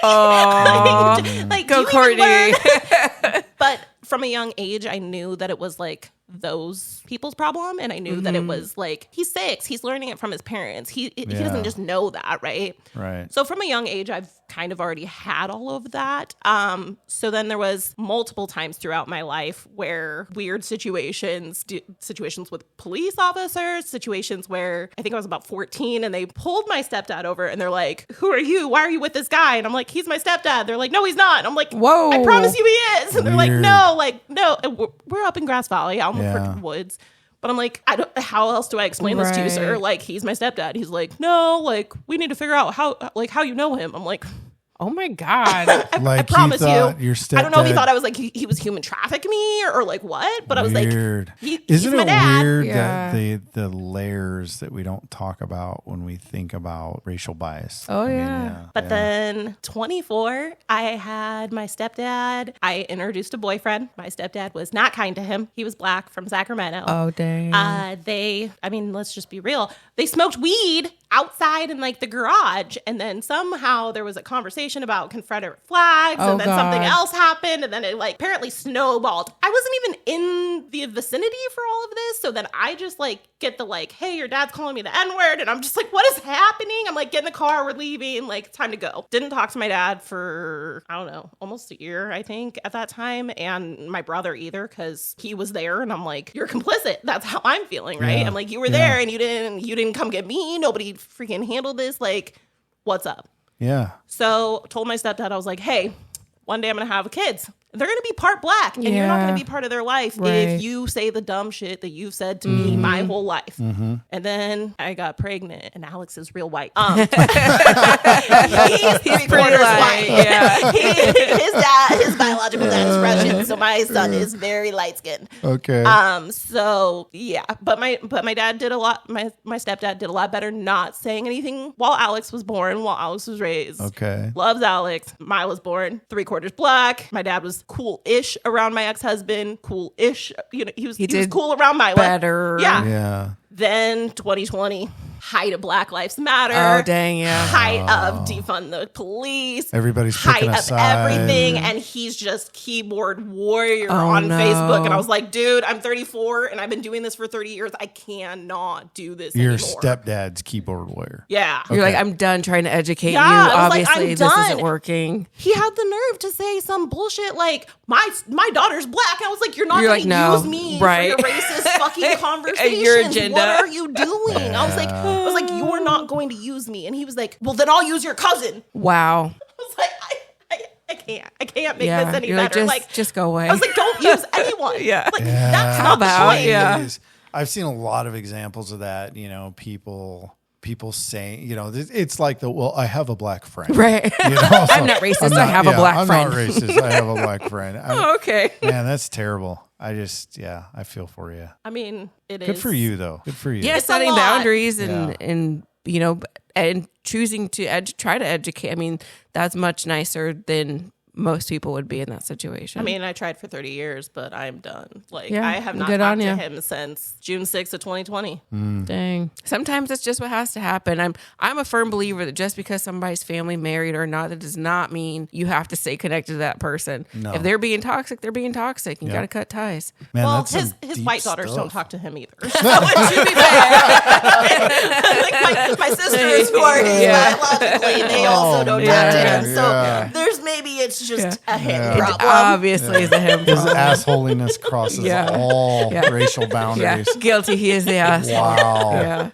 Like, Go, do you even learn? Courtney. But from a young age, I knew that it was like those people's problem. And I knew that it was like, he's 6. He's learning it from his parents. He doesn't just know that, right? Right. So from a young age, I've kind of already had all of that. So then there was multiple times throughout my life where weird situations with police officers, situations where I think I was about 14 and they pulled my stepdad over and they're like, who are you? Why are you with this guy? And I'm like, he's my stepdad. They're like, no, he's not. And I'm like, Whoa. I promise you he is. And they're like, Weird. no. And we're up in Grass Valley, out in the freaking woods. But I'm like, how else do I explain this to you, sir? Right. Like, he's my stepdad. He's like, no, like, we need to figure out how you know him. I'm like, Oh my God. Like I promise you. your stepdad. I don't know if he thought I was like, he was human trafficking me or like what, but I was like, Weird. he's Isn't my it dad. weird Yeah. that the layers that we don't talk about when we think about racial bias? Oh, I mean, yeah. But then 24, I had my stepdad. I introduced a boyfriend. My stepdad was not kind to him. He was black from Sacramento. Oh, dang. Let's just be real. They smoked weed outside in like the garage. And then somehow there was a conversation about Confederate flags. Oh, and then something God. else happened. And then it like apparently snowballed. I wasn't even in the vicinity for all of this. So then I just like get the like, hey, your dad's calling me the N-word. And I'm just like, what is happening? I'm like, get in the car. We're leaving. Like, time to go. Didn't talk to my dad for, I don't know, almost a year, I think, at that time. And my brother either, because he was there. And I'm like, you're complicit. That's how I'm feeling, right? Yeah. I'm like, you were there and you didn't come get me. Nobody freaking handled this. Like, what's up? Yeah. So told my stepdad, I was like, hey, one day I'm going to have kids. They're going to be part black and you're not Yeah. going to be part of their life Right. if you say the dumb shit that you've said to me my whole life. And then I got pregnant and Alex is real white. He's He's pretty light. Yeah. His biological dad is Russian, so my son is very light skinned. Okay. So yeah, but my dad did a lot. My stepdad did a lot better not saying anything while Alex was born, while Alex was raised. Okay. Loves Alex. Maya was born 3/4 black. My dad was cool-ish around my ex-husband. Cool-ish. You know, he was did cool around my better. Yeah. Yeah. Then 2020, height of Black Lives Matter. Oh, dang, yeah. Height of defund the police. Everybody's height picking a of side. everything. And he's just keyboard warrior Oh, on no. Facebook. And I was like, dude, I'm 34 and I've been doing this for 30 years. I cannot do this Your anymore. stepdad's keyboard warrior. Yeah. You're Okay. like, I'm done trying to educate Yeah, you. I was like, Obviously, I'm this done. isn't working. He had the nerve to say some bullshit like, my daughter's black. I was like, you're not You're going like, to no, use me right. for your racist fucking conversations. Your agenda. What are you doing? I was like, you're not going to use me. And he was like, well, then I'll use your cousin. Wow. I was like, I can't make Yeah. this any You're like, better. just go away. I was like, don't use anyone. Yeah. Like, that's How not about- the point. yeah. It is. I've seen a lot of examples of that. You know, people saying, you know, it's like I have a black friend. Right. You know, I'm not racist. I have a black friend. I'm not racist. I have a black friend. Oh, okay. Man, that's terrible. I feel for you. I mean, it is. Good for you, though. Good for you. Yeah, It's a setting lot. boundaries Yeah. and you know, and choosing to try to educate. I mean, that's much nicer than most people would be in that situation. I mean, I tried for 30 years, but I'm done. Like, Yeah, I have not good talked on to ya. him since June 6th of 2020. Dang. Sometimes it's just what has to happen. I'm a firm believer that just because somebody's family married or not, that does not mean you have to stay connected to that person. No. If they're being toxic, they're being toxic. You got to cut ties. Man, Well, that's some his deep white daughters stuff. don't talk to him either. So it should be fair. Like my sisters who are his biologically, they also don't talk to him. So there's maybe it's just a him problem. Obviously, it's a him His problem. assholiness crosses all racial Yeah, boundaries. guilty. He is the asshole. Wow. Yeah.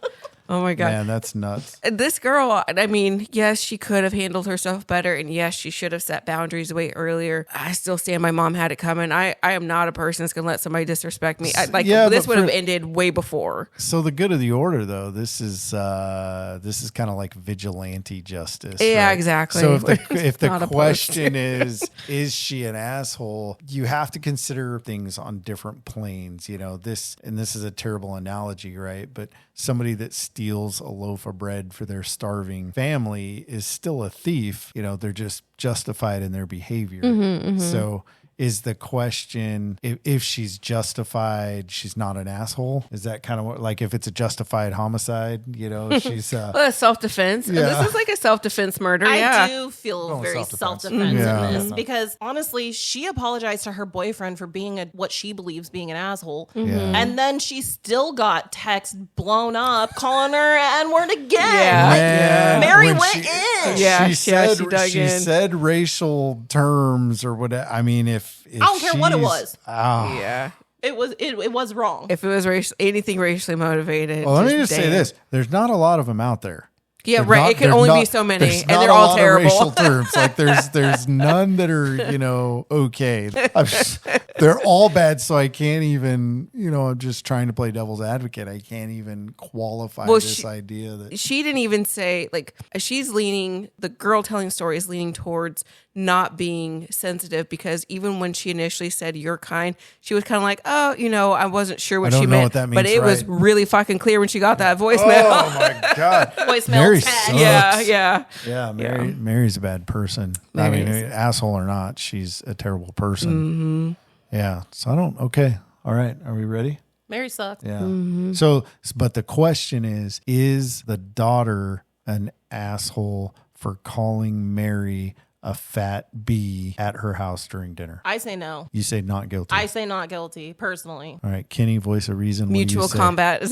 Oh my God. Man, that's nuts. This girl, I mean, yes, she could have handled herself better, and yes, she should have set boundaries way earlier. I still stand my mom had it coming. I am not a person that's going to let somebody disrespect me. This would have ended way before. So the good of the order, though, this is kind of like vigilante justice. Yeah, right? exactly. So if the Not opposed. question is she an asshole, you have to consider things on different planes. You know, this is a terrible analogy, right? But somebody that steals a loaf of bread for their starving family is still a thief. You know, they're just justified in their behavior. So is the question, if she's justified, she's not an asshole? Is that kind of what, like, if it's a justified homicide, you know, she's Well, self-defense. And this is like a self-defense murder. I do feel very self-defense Yeah. in this because honestly, she apologized to her boyfriend for being what she believes being an asshole. And then she still got text blown up calling her N-word again. Yeah. Like, Man, Mary when went she- in. Yeah, she said she dug in. said racial terms or whatever. I mean, if I don't care what it she's- was. Yeah. It was wrong. If it was anything racially motivated. Well, let me just say damn. this: there's not a lot of them out there. Yeah, They're right. not- It can they're only be not- so many, there's and not they're a all lot of terrible. racial terms. Like there's none that are okay. They're all bad. So I can't even I'm just trying to play devil's advocate. I can't even qualify this idea that She didn't even say, like, the girl telling story is leaning towards not being sensitive, because even when she initially said "you're kind," she was kind of like, oh, I wasn't sure what I don't she know meant. what that but means, it was right? really fucking clear when she got that voicemail. oh my god, Voicemail Mary tag. sucks. Yeah. Mary's a bad person. I mean, asshole or not, she's a terrible person. Yeah. So okay. All right. Are we ready? Mary sucks. Yeah. So, but the question is the daughter an asshole for calling Mary a fat bee at her house during dinner? I say no. You say not guilty. I say not guilty, personally. All right. Kenny, voice of reason. What do you Mutual say? combat.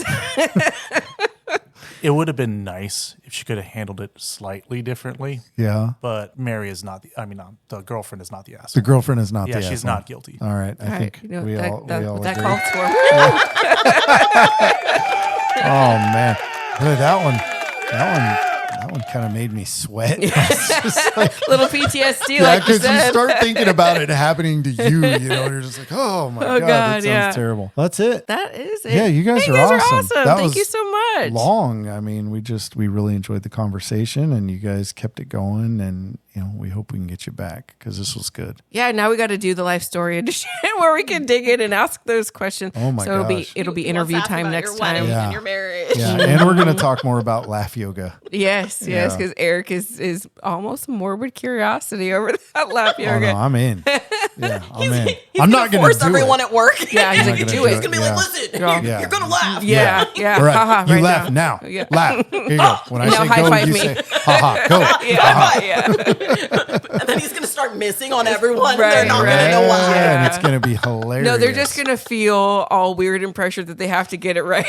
It would have been nice if she could have handled it slightly differently. Yeah. But Mary is not the girlfriend is not the The asshole. girlfriend is not the Yeah, she's asshole. not guilty. All right. I think we all that agree. calls for. Oh man, Boy, that one kind of made me sweat. It's just like, Little PTSD, yeah, like you because you said. start thinking about it happening to you, and you're just like, oh my god, that sounds terrible. That's it. That is it. Yeah, you guys Hey, are awesome. That Thank was you so much. long. I mean, we really enjoyed the conversation, and you guys kept it going, and we hope we can get you back because this was good. Yeah, now we got to do the life story edition where we can dig in and ask those questions. Oh my so gosh. it'll be Let's interview ask time about next your time. wedding Yeah. and your marriage. Yeah, and we're gonna talk more about laugh yoga. Yes, Yeah. because Eric is almost morbid curiosity over that lap Oh yoga. no, I'm in. Yeah, I'm in. He's I'm gonna not gonna force do everyone it. at work. Yeah, he's I'm like, not do gonna it. do He's gonna be Yeah. like, listen, Yeah. you're gonna laugh. Yeah, yeah. All right, Haha, you right laugh now. Yeah. Laugh. Here you go. When I Now say high go, five you me. say, haha, go. Yeah. And then he's gonna start missing on everyone. Right, They're not right. gonna know why. Yeah, and it's gonna be hilarious. No, they're just gonna feel all weird and pressured that they have to get it right.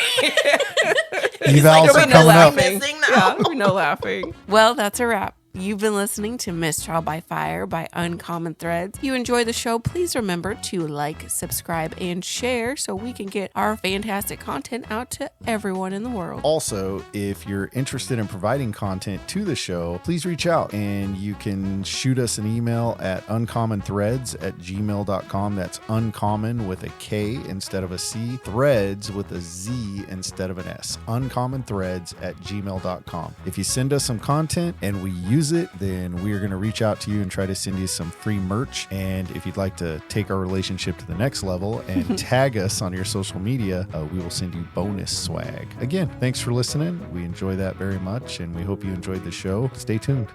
Evals are "There'll be no coming up. laughing. Missing now. Yeah, no laughing. Well, that's a wrap. You've been listening to Mistrial by Fire by Uncommon Threads. If you enjoy the show, please remember to like, subscribe, and share so we can get our fantastic content out to everyone in the world. Also, if you're interested in providing content to the show, please reach out and you can shoot us an email at uncommonthreads@gmail.com. That's uncommon with a K instead of a C, threads with a Z instead of an S. uncommonthreads@gmail.com. If you send us some content and we use it, then we are going to reach out to you and try to send you some free merch. And if you'd like to take our relationship to the next level and tag us on your social media, we will send you bonus swag. Again, thanks for listening. We enjoy that very much, and we hope you enjoyed the show. Stay tuned.